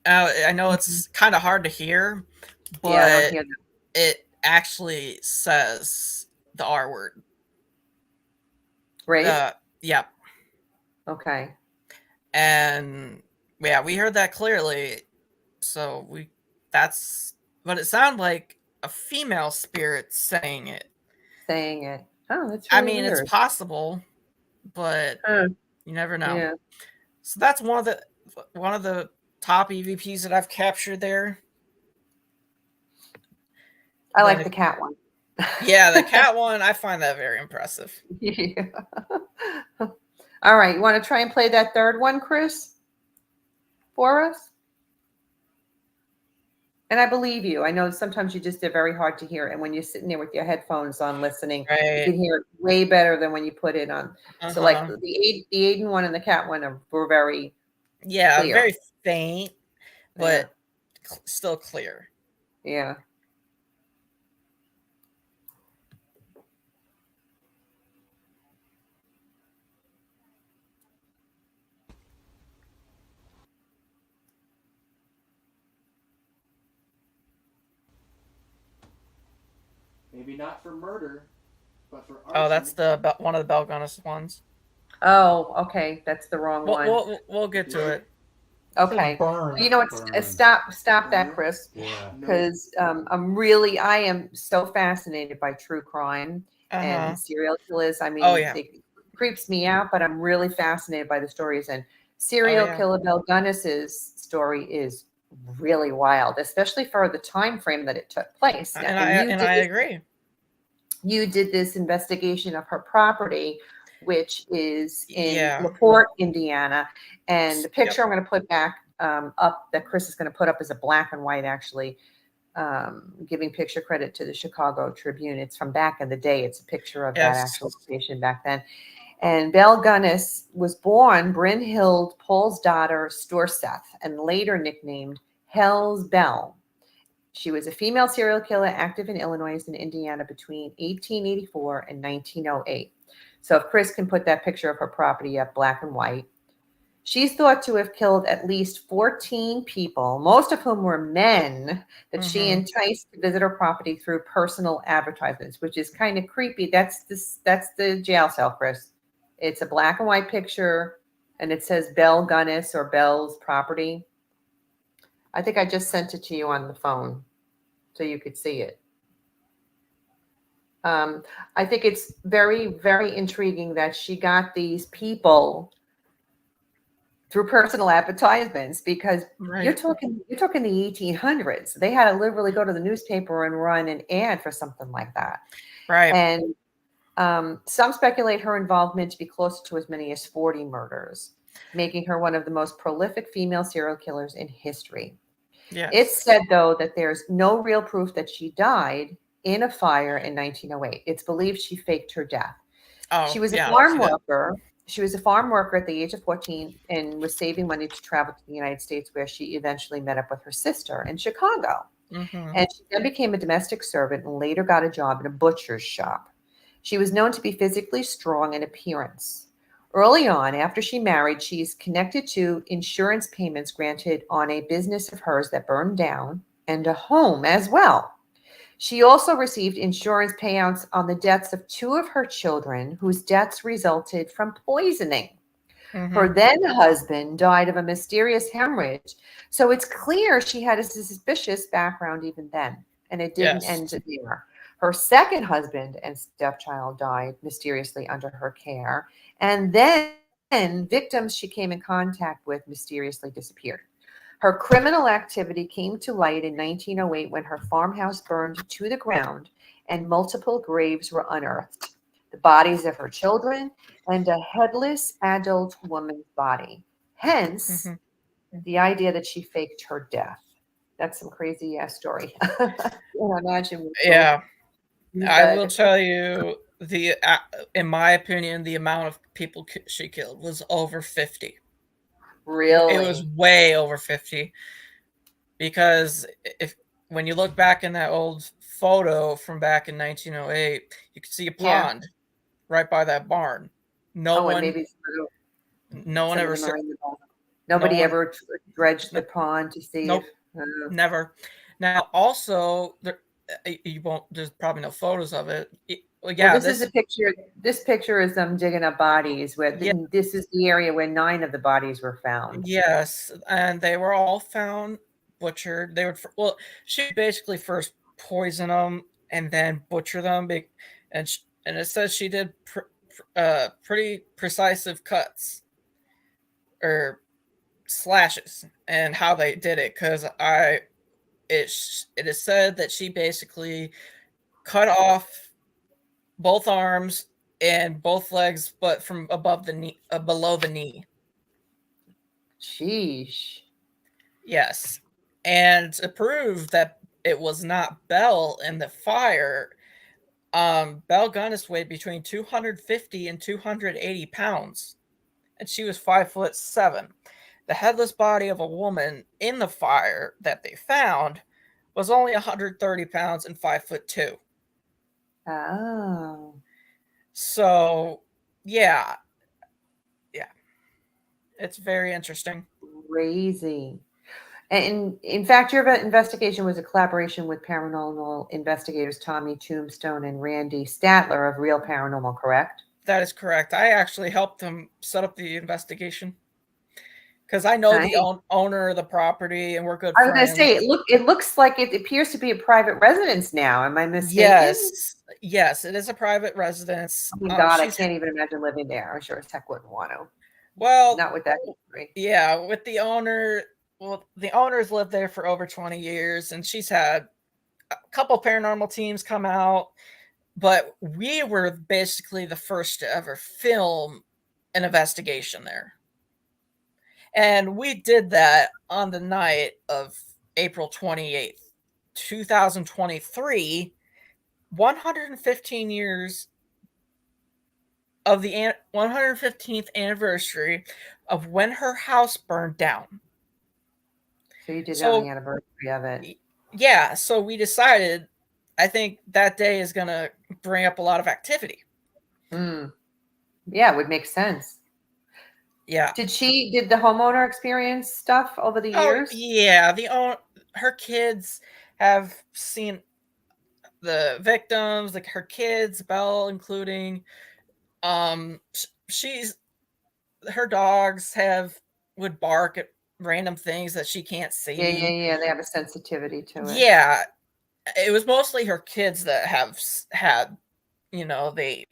C: I know it's kind of hard to hear, but
B: Yeah, I don't hear that.
C: it actually says the R word.
B: Rape?
C: Yep.
B: Okay.
C: And yeah, we heard that clearly. So but it sounded like a female spirit saying it.
B: Saying it. Oh, that's really weird.
C: It's possible, but you never know.
B: Yeah.
C: So that's one of the top EVPs that I've captured there.
B: I like the cat one.
C: Yeah, the cat one, I find that very impressive.
B: Yeah. All right, you want to try and play that third one, Chris, for us? And I believe you. I know sometimes they're very hard to hear, and when you're sitting there with your headphones on listening, you can hear it way better than when you put it on. So, like the Aiden one and the cat one were very clear.
C: Very faint, but still clear.
B: Yeah.
G: Maybe not for murder, but for arson.
C: Oh, that's one of the Belgunnis ones.
B: Oh, okay, that's the wrong one.
C: We'll get to it.
B: Okay. You know what? Stop that, Chris.
G: Yeah.
B: Because I am so fascinated by true crime and serial killers. I mean, it creeps me out, but I'm really fascinated by the stories. And serial killer Belle Gunnis's story is really wild, especially for the time frame that it took place.
C: And I agree.
B: You did this investigation of her property, which is in LaPorte, Indiana. And the picture I'm going to put back up that Chris is going to put up is a black and white, actually, giving picture credit to the Chicago Tribune. It's from back in the day. It's a picture of that actual location back then. And Belle Gunnis was born Brynhild Paul's daughter, Storseth, and later nicknamed Hell's Belle. She was a female serial killer active in Illinois and Indiana between 1884 and 1908. So if Chris can put that picture of her property up, black and white. She's thought to have killed at least 14 people, most of whom were men that she enticed to visit her property through personal advertisements, which is kind of creepy. That's the jail cell, Chris. It's a black and white picture, and it says Belle Gunnis or Belle's property. I think I just sent it to you on the phone so you could see it. I think it's very, very intriguing that she got these people through personal advertisements, because you're talking the 1800s. They had to literally go to the newspaper and run an ad for something like that.
C: Right.
B: And Some speculate her involvement to be closer to as many as 40 murders, making her one of the most prolific female serial killers in history. It's
C: Yes.
B: said, though, that there's no real proof that she died in a fire in 1908. It's believed she faked her death. She
C: Oh,
B: was a
C: yeah,
B: farm
C: she did.
B: worker. She was a farm worker at the age of 14 and was saving money to travel to the United States, where she eventually met up with her sister in Chicago.
C: Mm-hmm.
B: And she then became a domestic servant and later got a job in a butcher's shop. She was known to be physically strong in appearance. Early on, after she married, she's connected to insurance payments granted on a business of hers that burned down and a home as well. She also received insurance payouts on the deaths of two of her children, whose deaths resulted from poisoning.
C: Mm-hmm.
B: Her then husband died of a mysterious hemorrhage. So it's clear she had a suspicious background even then. And it didn't end
C: Yes.
B: there. Her second husband and stepchild died mysteriously under her care. And then victims she came in contact with mysteriously disappeared. Her criminal activity came to light in 1908 when her farmhouse burned to the ground and multiple graves were unearthed. The bodies of her children and a headless adult woman's body. Hence,
C: Mm-hmm.
B: the idea that she faked her death. That's some crazy ass story. I imagine.
C: Yeah, I will
B: But
C: tell you in my opinion, the amount of people she killed was over 50. It was
B: really,
C: way over 50 because if when you look back in that old photo from back in 1908, you can see a
B: yeah.
C: pond right by that barn. No
B: Oh, and
C: one,
B: maybe
C: no one
B: some of
C: ever,
B: them are in the ball.
C: no
B: Nobody
C: one,
B: ever dredged the
C: no,
B: pond to see if.
C: nope, never. Now, also, you won't. There's probably no photos of it. Well,
B: Well,
C: yeah,
B: this is a
C: this,
B: picture. This picture is them digging up bodies. Where
C: yeah,
B: this is the area where 9 of the bodies were found.
C: yes, and they were all found butchered. They would well, she basically first poison them and then butcher them, and it says she did pretty precisive cuts or slashes and how they did it because it is said that she basically cut off both arms and both legs, but from above the knee, below the knee.
B: Sheesh.
C: Yes. And to prove that it was not Belle in the fire, Belle Gunness weighed between 250 and 280 pounds, and she was 5'7". The headless body of a woman in the fire that they found was only 130 pounds and 5'2".
B: Oh,
C: So, yeah, yeah, it's very interesting.
B: crazy. And in fact, your investigation was a collaboration with paranormal investigators Tommy Tombstone and Randy Statler of Real Paranormal, correct?
C: That is correct. I actually helped them set up the investigation because I know the
B: Nice.
C: owner of the property and we're good
B: I was going to say
C: friends.
B: it looks like it appears to be a private residence now. Am I mistaken?
C: Yes, it is a private residence.
B: Oh my God, I
C: She's
B: can't even imagine living there. I sure as heck wouldn't want to.
C: well,
B: Not with that history.
C: yeah, with the owner. Well, the owner's lived there for over 20 years, and she's had a couple paranormal teams come out. But we were basically the first to ever film an investigation there. And we did that on the night of April 28th, 2023, 115 years of the 115th anniversary of when her house burned down.
B: So you did it on the
C: So,
B: anniversary of it.
C: yeah, so we decided, I think that day is going to bring up a lot of activity.
B: Yeah, it would make sense.
C: Yeah.
B: Did the homeowner experience stuff over the
C: Oh,
B: years?
C: yeah. Her kids have seen the victims, like her kids, Belle including. She's her dogs would bark at random things that she can't see.
B: Yeah. They have a sensitivity to it.
C: Yeah, it was mostly her kids that have had, the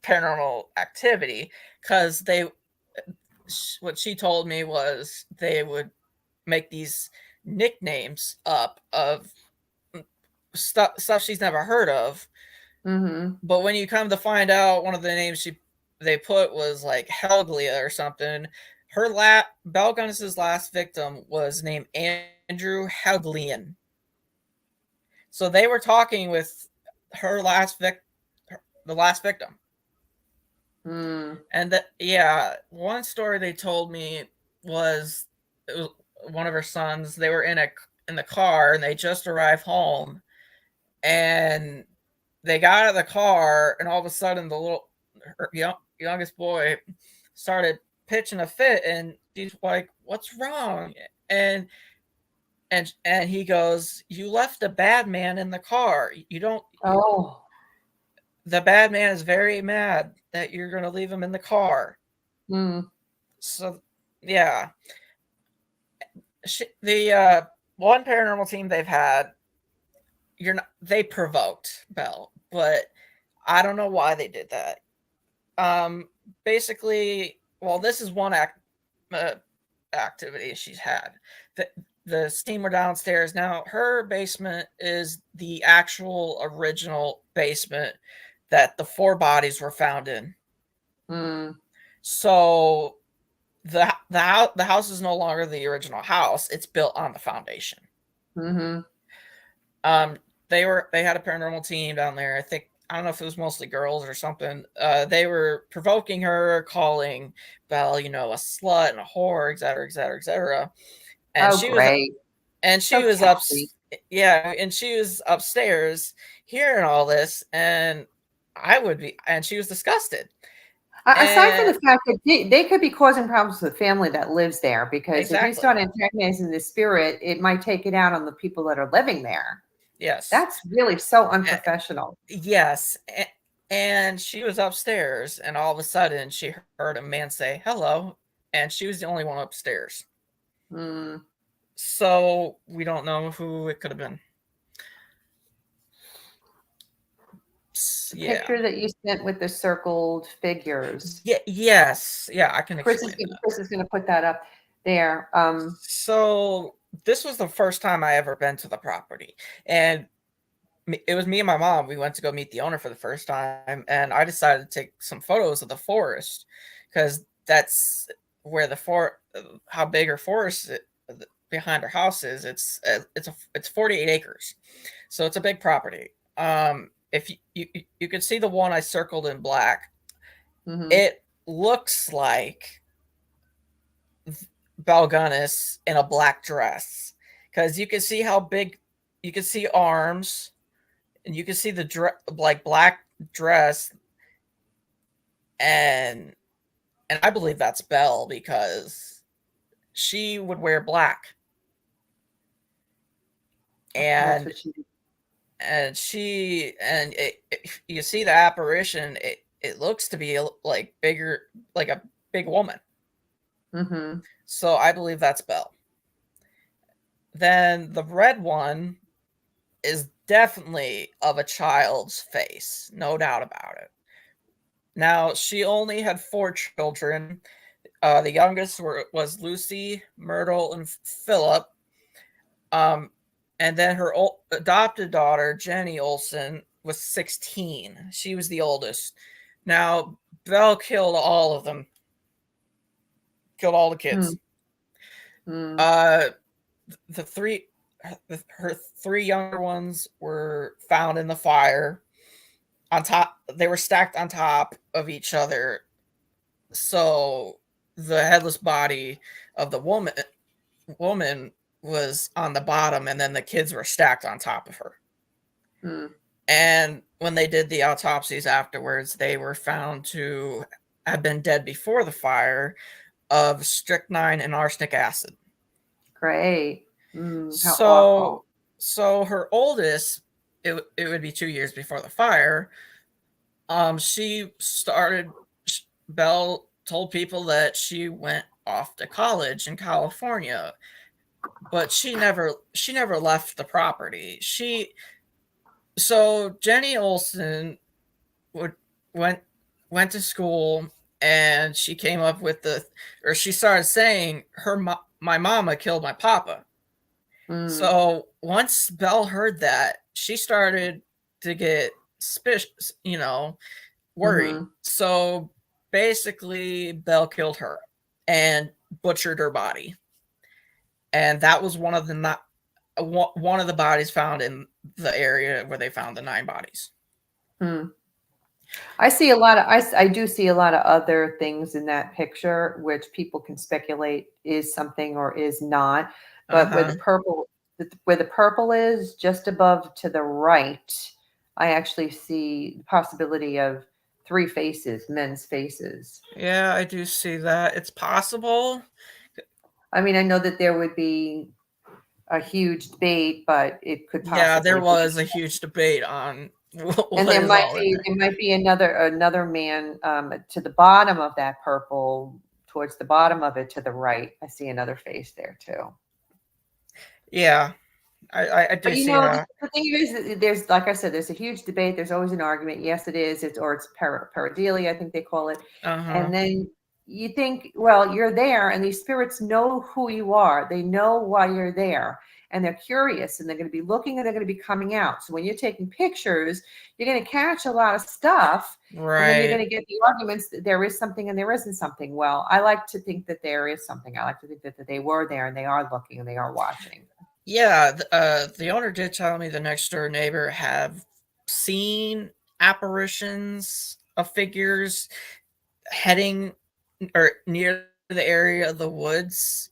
C: paranormal activity because what she told me was they would make these nicknames up of stuff she's never heard of,
B: Mm-hmm.
C: But when you come to find out, one of the names they put was like Helglia or something. Belle Gunness's last victim was named Andrew Helglian. So they were talking with her the last victim.
B: Mm.
C: And one story they told me was it was one of her sons. They were in the car and they just arrived home, and they got out of the car, and all of a sudden youngest boy started pitching a fit, and she's like, "What's wrong?" And he goes, "You left a bad man in the car. You don't."
B: Oh.
C: The bad man is very mad that you're going to leave him in the car.
B: Mm.
C: So, yeah. The one paranormal team they've had, they provoked Belle, but I don't know why they did that. Basically, well, this is one activity she's had. The team were downstairs. Now, her basement is the actual original basement that the 4 bodies were found in.
B: Mm.
C: So the house is no longer the original house. It's built on the foundation.
B: Mm-hmm.
C: They had a paranormal team down there. I don't know if it was mostly girls or something. They were provoking her, calling Belle, a slut and a whore, et cetera, et cetera, et cetera. And
B: Great.
C: she was upstairs hearing all this, and she was disgusted.
B: Aside from the fact that they could be causing problems with the family that lives there, because if you start antagonizing the spirit, it might take it out on the people that are living there.
C: Yes.
B: That's really so unprofessional.
C: Yes. And she was upstairs, and all of a sudden she heard a man say hello, and she was the only one upstairs.
B: Mm.
C: So we don't know who it could have been. Yeah.
B: Picture that you sent with the circled figures.
C: Yes. Yeah, I can explain that.
B: Chris is going to put that up there.
C: So this was the first time I ever been to the property, and it was me and my mom. We went to go meet the owner for the first time, and I decided to take some photos of the forest because that's where how big her forest behind her house is. It's 48 acres, so it's a big property. If you can see the one I circled in black,
B: Mm-hmm.
C: it looks like Belle Gunness in a black dress, because you can see how big, you can see arms, and you can see the black dress, and I believe that's Belle because she would wear black, and you see the apparition. It looks to be like bigger, like a big woman.
B: Mm-hmm.
C: So I believe that's Belle. Then the red one is definitely of a child's face, no doubt about it. Now, she only had 4 children. The youngest was Lucy, Myrtle, and Philip. And then her adopted daughter, Jenny Olsen, was 16. She was the oldest. Now, Belle killed all of them. Killed all the kids.
B: Mm.
C: Her 3 younger ones were found in the fire. They were stacked on top of each other. So the headless body of the woman was on the bottom, and then the kids were stacked on top of her.
B: Mm.
C: And when they did the autopsies afterwards, they were found to have been dead before the fire of strychnine and arsenic acid.
B: Great. How awful.
C: So her oldest, it would be 2 years before the fire. Belle told people that she went off to college in California, but she never left the property. So Jenny Olsen went to school, and she came up with she started saying my mama killed my papa. So once Belle heard that, she started to get suspicious, worried.
B: Mm-hmm.
C: So basically, Belle killed her and butchered her body, and that was one of the bodies found in the area where they found the 9 bodies.
B: Hmm. I see a lot of I do see a lot of other things in that picture which people can speculate is something or is not. But
C: Uh-huh.
B: where the purple is just above to the right, I actually see the possibility of 3 faces, men's faces.
C: Yeah, I do see that. It's possible.
B: I mean, I know that there would be a huge debate, but it could
C: Yeah, there
B: possibly be.
C: was a huge debate on
B: And
C: what is all in there.
B: there might be another man to the bottom of that purple, towards the bottom of it to the right. I see another face there too.
C: Yeah, I do
B: But
C: see that.
B: the thing is, there's like I said, there's a huge debate. There's always an argument. Yes, it is. It's pareidolia, I think they call it.
C: Uh-huh.
B: And then you think, well, you're there, and these spirits know who you are. They know why you're there, and they're curious, and they're going to be looking, and they're going to be coming out. So when you're taking pictures, you're going to catch a lot of stuff, and then you're going
C: Right.
B: to get the arguments that there is something and there isn't something. Well, I like to think that there is something. I like to think that they were there, and they are looking, and they are watching.
C: Yeah, the owner did tell me the next door neighbor have seen apparitions of figures heading or near the area of the woods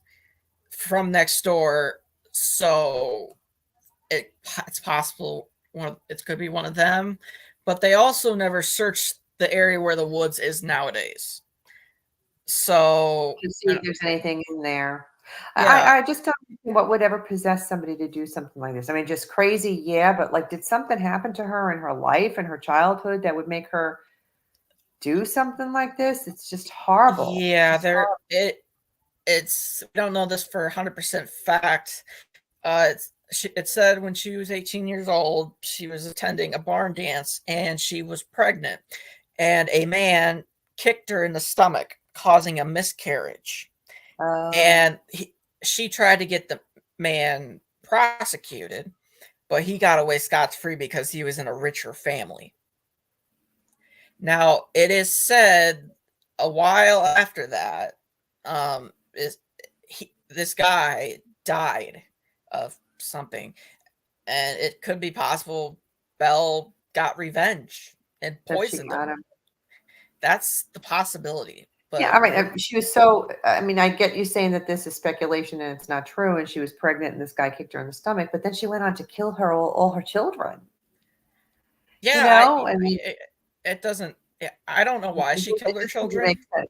C: from next door. So it's possible it could be one of them, but they also never searched the area where the woods is nowadays. So
B: To see if there's anything in there.
C: yeah,
B: I just don't know what would ever possess somebody to do something like this. I mean, just crazy, yeah, but like, did something happen to her in her life and her childhood that would make her do something like this? It's just horrible. It's
C: yeah,
B: just horrible.
C: it's we don't know this for 100% fact. It said when she was 18 years old, she was attending a barn dance and she was pregnant, and a man kicked her in the stomach, causing a miscarriage.
B: Oh,
C: And she tried to get the man prosecuted, but he got away scot free because he was in a richer family. Now, it is said a while after that, this guy died of something, and it could be possible Belle got revenge and
B: that she
C: poisoned
B: got
C: him.
B: him.
C: That's the possibility.
B: Yeah,
C: But
B: all right. She was so, I mean, I get you saying that this is speculation and it's not true, and she was pregnant and this guy kicked her in the stomach, but then she went on to kill all her children. You
C: yeah,
B: know, I mean,
C: it doesn't. I don't know why she killed
B: it
C: her
B: just doesn't
C: children.
B: make sense.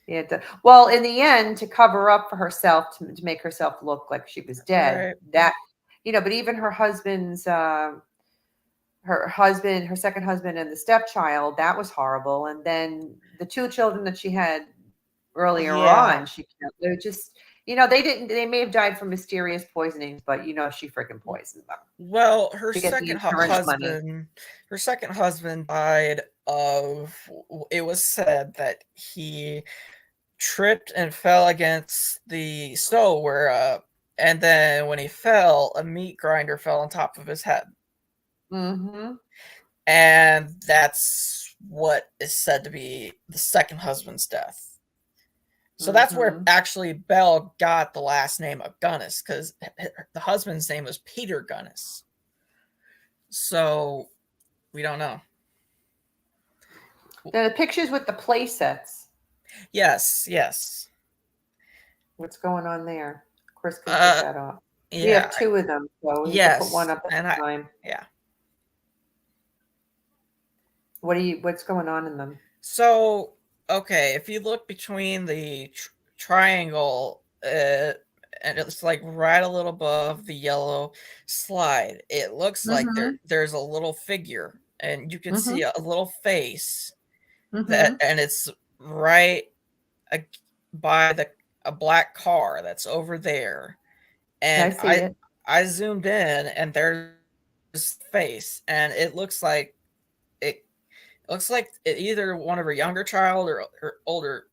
B: Yeah, well, in the end, to cover up for herself, to make herself look like she was dead,
C: Right.
B: that, but even her her second husband, and the stepchild, that was horrible. And then the 2 children that she had earlier
C: Yeah.
B: on, she killed. They're just, they may have died from mysterious poisonings, but she freaking poisoned them
C: Well,
B: to get the insurance money.
C: her second husband died of. It was said that he tripped and fell against the stove and then when he fell, a meat grinder fell on top of his head.
B: Mm-hmm.
C: And that's what is said to be the second husband's death. So that's where
B: Mm-hmm.
C: actually Belle got the last name of Gunnis, because the husband's name was Peter Gunnis. So we don't know.
B: The pictures with the play sets.
C: Yes.
B: What's going on there? Chris can put
C: Uh,
B: that off. We
C: yeah,
B: have 2 of them, so we can put one
C: yes,
B: up at
C: and
B: a time.
C: yeah.
B: What's going on in them?
C: So okay, if you look between the triangle, and it's like right a little above the yellow slide, it looks like
B: Mm-hmm.
C: there's a little figure, and you can
B: Mm-hmm.
C: see a little face
B: Mm-hmm.
C: and it's right by a black car that's over there.
B: I
C: And
B: see it.
C: I zoomed in, and there's this face, and it looks like either one of her younger child or her older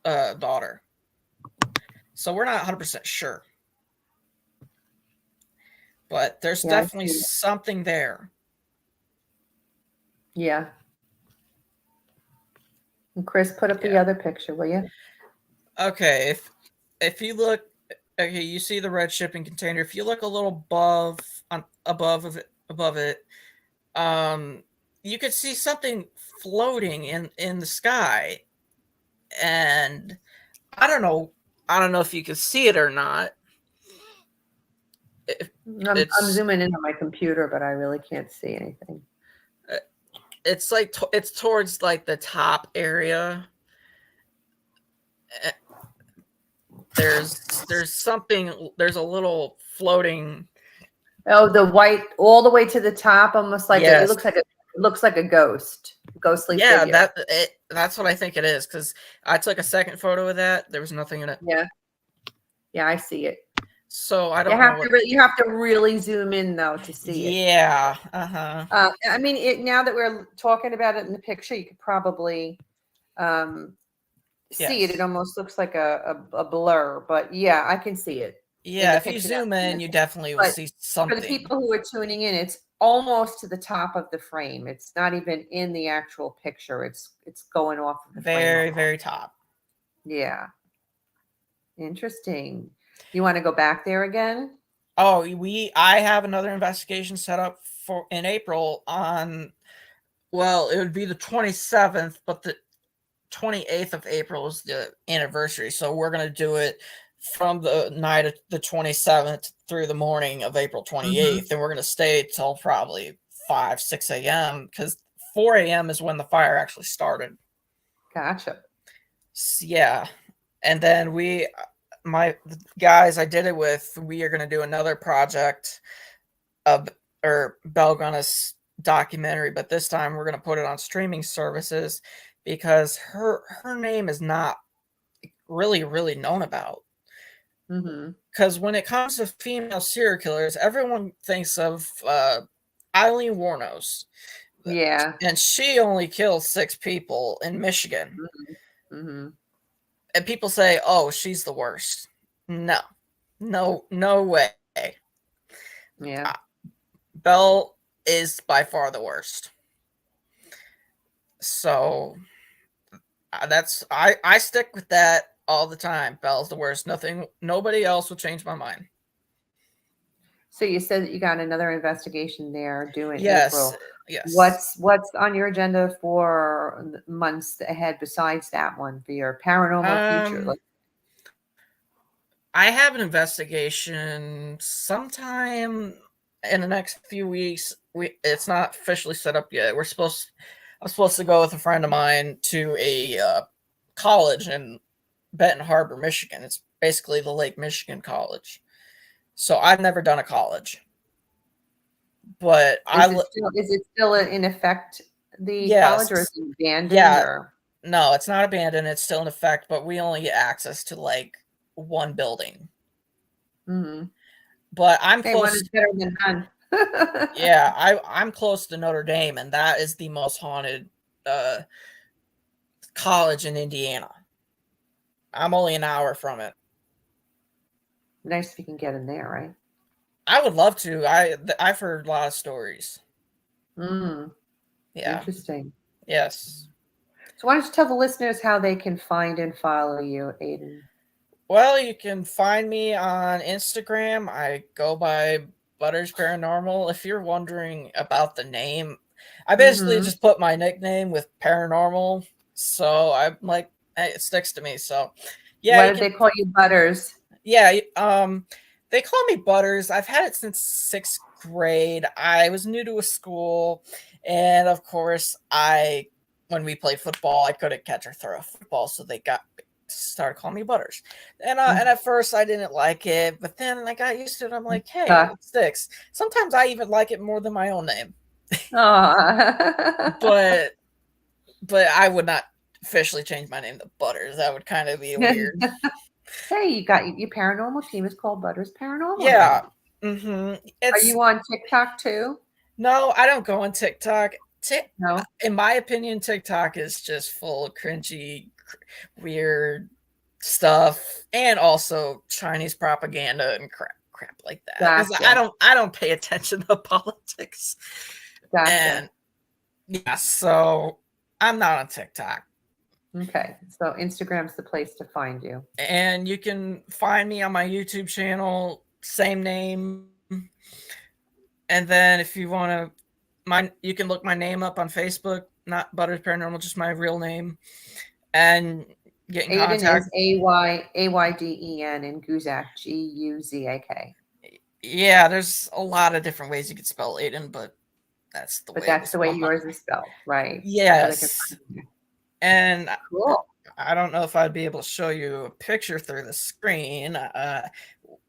C: daughter. So we're not 100% sure, but there's
B: Yeah, I
C: definitely
B: see it.
C: something there.
B: Yeah. And Chris, put up the
C: Yeah.
B: other picture, will you?
C: Okay, if you look, okay, you see the red shipping container. If you look a little above it, you could see something floating in the sky, and I don't know if you can see it or not.
B: I'm
C: It's
B: zooming in on my computer, but I really can't see anything.
C: it's like it's towards like the top area. There's something. There's a little floating.
B: Oh, the white all the way to the top, almost like it
C: Yes.
B: looks like a ghostly
C: Yeah,
B: figure.
C: that's what I think it is, because I took a second photo of that. There was nothing in it.
B: Yeah, I see it.
C: So I don't know.
B: You have to really zoom in though to see it.
C: Yeah.
B: I mean, now that we're talking about it in the picture, you could probably see it.
C: Yes.
B: It almost looks like a blur, but yeah, I can see it.
C: Yeah, if you zoom in, you definitely will see something.
B: For the people who are tuning in, it's almost to the top of the frame. It's not even in the actual picture. It's going off of the
C: very,
B: frame.
C: very top.
B: Yeah. Interesting. You want to go back there again?
C: Oh, I have another investigation set up for in April on, well, it would be the 27th, but the 28th of April is the anniversary. So we're going to do it from the night of the 27th through the morning of April 28th. And we're going to stay till probably 5, 6 a.m. because 4 a.m. is when the fire actually started.
B: Gotcha.
C: Yeah. And then my guys I did it with, we are going to do another project or Belgunnis documentary, but this time we're going to put it on streaming services because her name is not really known about. Because when it comes to female serial killers, everyone thinks of Eileen Wuornos.
B: Yeah.
C: And she only killed 6 people in Michigan. And people say, oh, she's the worst. No way.
B: Yeah.
C: Belle is by far the worst. So I stick with that all the time. Belle's the worst. Nobody else will change my mind.
B: So you said that you got another investigation there due in
C: Yes.
B: April.
C: Yes.
B: What's on your agenda for months ahead besides that one for your paranormal future?
C: I have an investigation sometime in the next few weeks. It's not officially set up yet. I'm supposed to go with a friend of mine to a college in Benton Harbor, Michigan. It's basically the Lake Michigan College. So I've never done a college, but
B: is it still in effect, the college, or is it abandoned?
C: Yeah, no, it's not abandoned. It's still in effect, but we only get access to like one building. But I'm close.
B: One is better than none.
C: Yeah, I'm close to Notre Dame, and that is the most haunted college in Indiana. I'm only an hour from it.
B: Nice if you can get in there, right?
C: I would love to. I've heard a lot of stories. Yeah.
B: Interesting.
C: Yes.
B: So why don't you tell the listeners how they can find and follow you, Aiden?
C: Well, you can find me on Instagram. I go by Butters Paranormal. If you're wondering about the name, I basically just put my nickname with paranormal. So I'm like, it sticks to me. So yeah.
B: Why did they call you Butters?
C: Yeah. They call me Butters. I've had it since 6th grade. I was new to a school. And of course, when we played football, I couldn't catch or throw a football. So they started calling me Butters. And at first I didn't like it, but then I got used to it. I'm like, hey, it sticks. Sometimes I even like it more than my own name. But I would not officially change my name to Butters. That would kind of be weird.
B: Hey, you got your paranormal team is called Butters Paranormal.
C: Yeah.
B: Are you on TikTok too?
C: No, I don't go on TikTok.
B: No.
C: In my opinion, TikTok is just full of cringy, weird stuff, and also Chinese propaganda and crap like that.
B: Gotcha.
C: I don't pay attention to politics.
B: Gotcha.
C: Yeah, so I'm not on TikTok.
B: Okay, so Instagram's the place to find you.
C: And you can find me on my YouTube channel, same name. And then if you want to, you can look my name up on Facebook, not Butters Paranormal, just my real name, and get in
B: Aiden
C: contact.
B: is Ayden and Guzak Guzak.
C: Yeah, there's a lot of different ways you could spell Aiden, but that's the
B: But
C: way it
B: that's
C: was
B: the way
C: spelled.
B: yours is spelled, right?
C: Yes. And
B: Cool.
C: I don't know if I'd be able to show you a picture through the screen.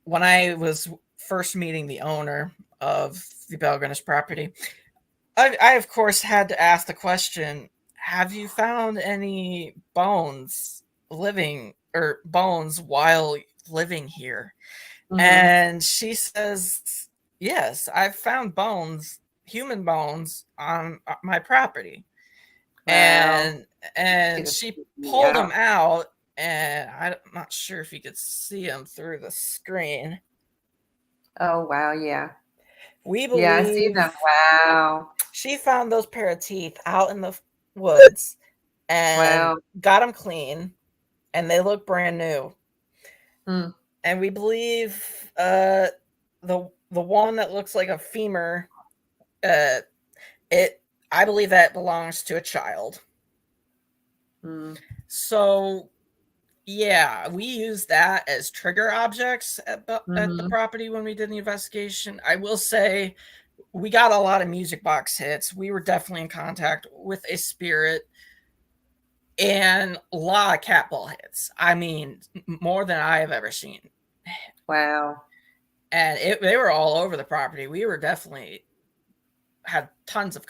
C: When I was first meeting the owner of the Belgranish property, I of course had to ask the question, have you found any bones while living here?
B: Mhm.
C: And she says, yes, I've found human bones on my property.
B: Wow.
C: And
B: Just
C: she
B: freaked me
C: pulled them
B: out.
C: out, and I'm not sure if you could see them through the screen.
B: Oh, wow. Yeah.
C: We
B: Yeah, I see them.
C: believe
B: Wow.
C: she found those pair of teeth out in the woods and
B: Wow.
C: got them clean, and they look brand new.
B: Hmm.
C: And we believe the one that looks like a femur, I believe that belongs to a child.
B: Hmm.
C: So yeah, we used that as trigger objects at the
B: Mhm.
C: property when we did the investigation. I will say we got a lot of music box hits. We were definitely in contact with a spirit and a lot of cat ball hits. I mean, more than I have ever seen.
B: Wow.
C: And they were all over the property. We were definitely had tons of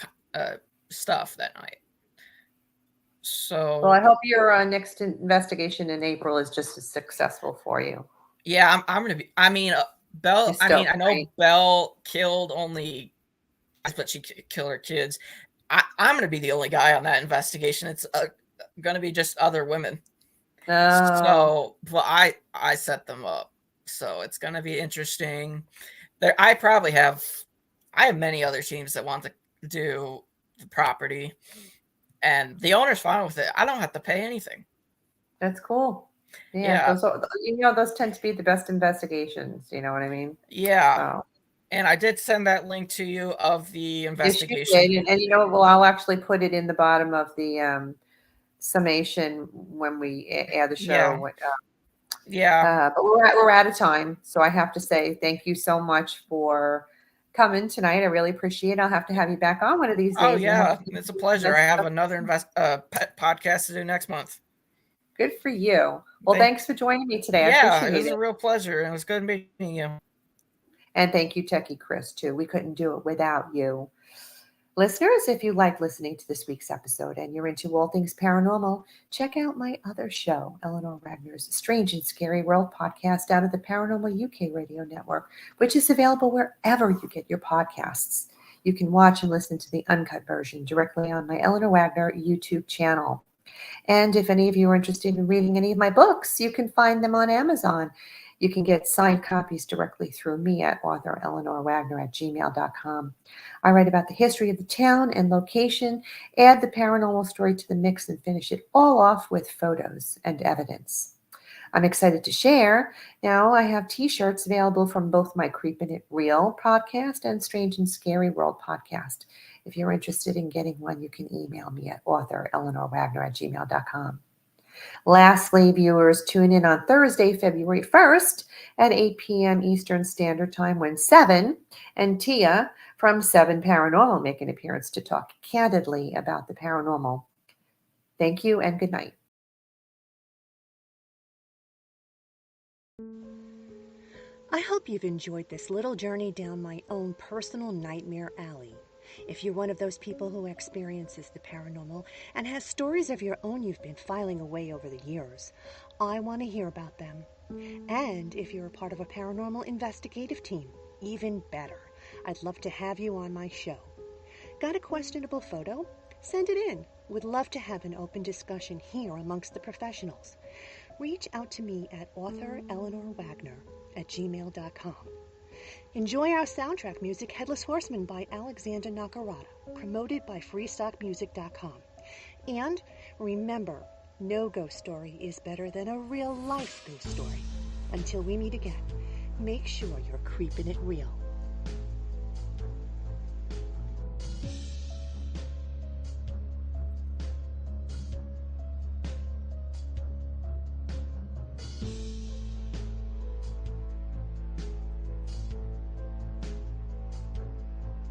C: stuff that night.
B: Well, I
C: So
B: hope your next investigation in April is just as successful for you.
C: yeah, I'm gonna be. I mean, Belle.
B: You're
C: I mean,
B: stoked,
C: I know
B: right?
C: Belle killed only, but she killed her kids. I'm gonna be the only guy on that investigation. It's gonna be just other women.
B: Oh,
C: So, but I set them up, so it's gonna be interesting. There, I have many other teams that want to do the property, and the owner's fine with it. I don't have to pay anything.
B: that's cool. Yeah,
C: Yeah,
B: those tend to be the best investigations. You know what I mean?
C: yeah.
B: So
C: And I did send that link to you of the
B: yes, you
C: investigation.
B: did, and you know what? Well, I'll actually put it in the bottom of the summation when we air the
C: Yeah,
B: show.
C: yeah.
B: But we're out of time, so I have to say thank you so much for coming tonight. I really appreciate it. I'll have to have you back on one of these
C: Oh
B: days. We'll have
C: yeah,
B: to do
C: it's a
B: some
C: pleasure.
B: of
C: I
B: that
C: have
B: stuff.
C: another pet podcast to do next month.
B: Good for you. Well,
C: Thank
B: thanks for joining me today. I
C: Yeah, it
B: appreciate
C: was
B: it.
C: a real pleasure, and it was good meeting you.
B: And thank you, Techie Chris, too. We couldn't do it without you. Listeners, if you like listening to this week's episode and you're into all things paranormal, check out my other show, Eleanor Wagner's Strange and Scary World podcast out of the Paranormal UK Radio Network, which is available wherever you get your podcasts. You can watch and listen to the uncut version directly on my Eleanor Wagner YouTube channel. And if any of you are interested in reading any of my books, you can find them on Amazon. You can get signed copies directly through me at authoreleanorwagner@gmail.com. I write about the history of the town and location, add the paranormal story to the mix, and finish it all off with photos and evidence. I'm excited to share. Now I have t-shirts available from both my Creepin' It Real podcast and Strange and Scary World podcast. If you're interested in getting one, you can email me at authoreleanorwagner@gmail.com. Lastly, viewers, tune in on Thursday, February 1st at 8 p.m. Eastern Standard Time when Seven and Tia from Seven Paranormal make an appearance to talk candidly about the paranormal. Thank you and good night.
A: I hope you've enjoyed this little journey down my own personal nightmare alley. If you're one of those people who experiences the paranormal and has stories of your own you've been filing away over the years, I want to hear about them. And if you're a part of a paranormal investigative team, even better. I'd love to have you on my show. Got a questionable photo? Send it in. Would love to have an open discussion here amongst the professionals. Reach out to me at authoreleanorwagner@gmail.com. Enjoy our soundtrack music, Headless Horseman by Alexander Nakarada, promoted by freestockmusic.com. And remember, no ghost story is better than a real-life ghost story. Until we meet again, make sure you're creeping it real.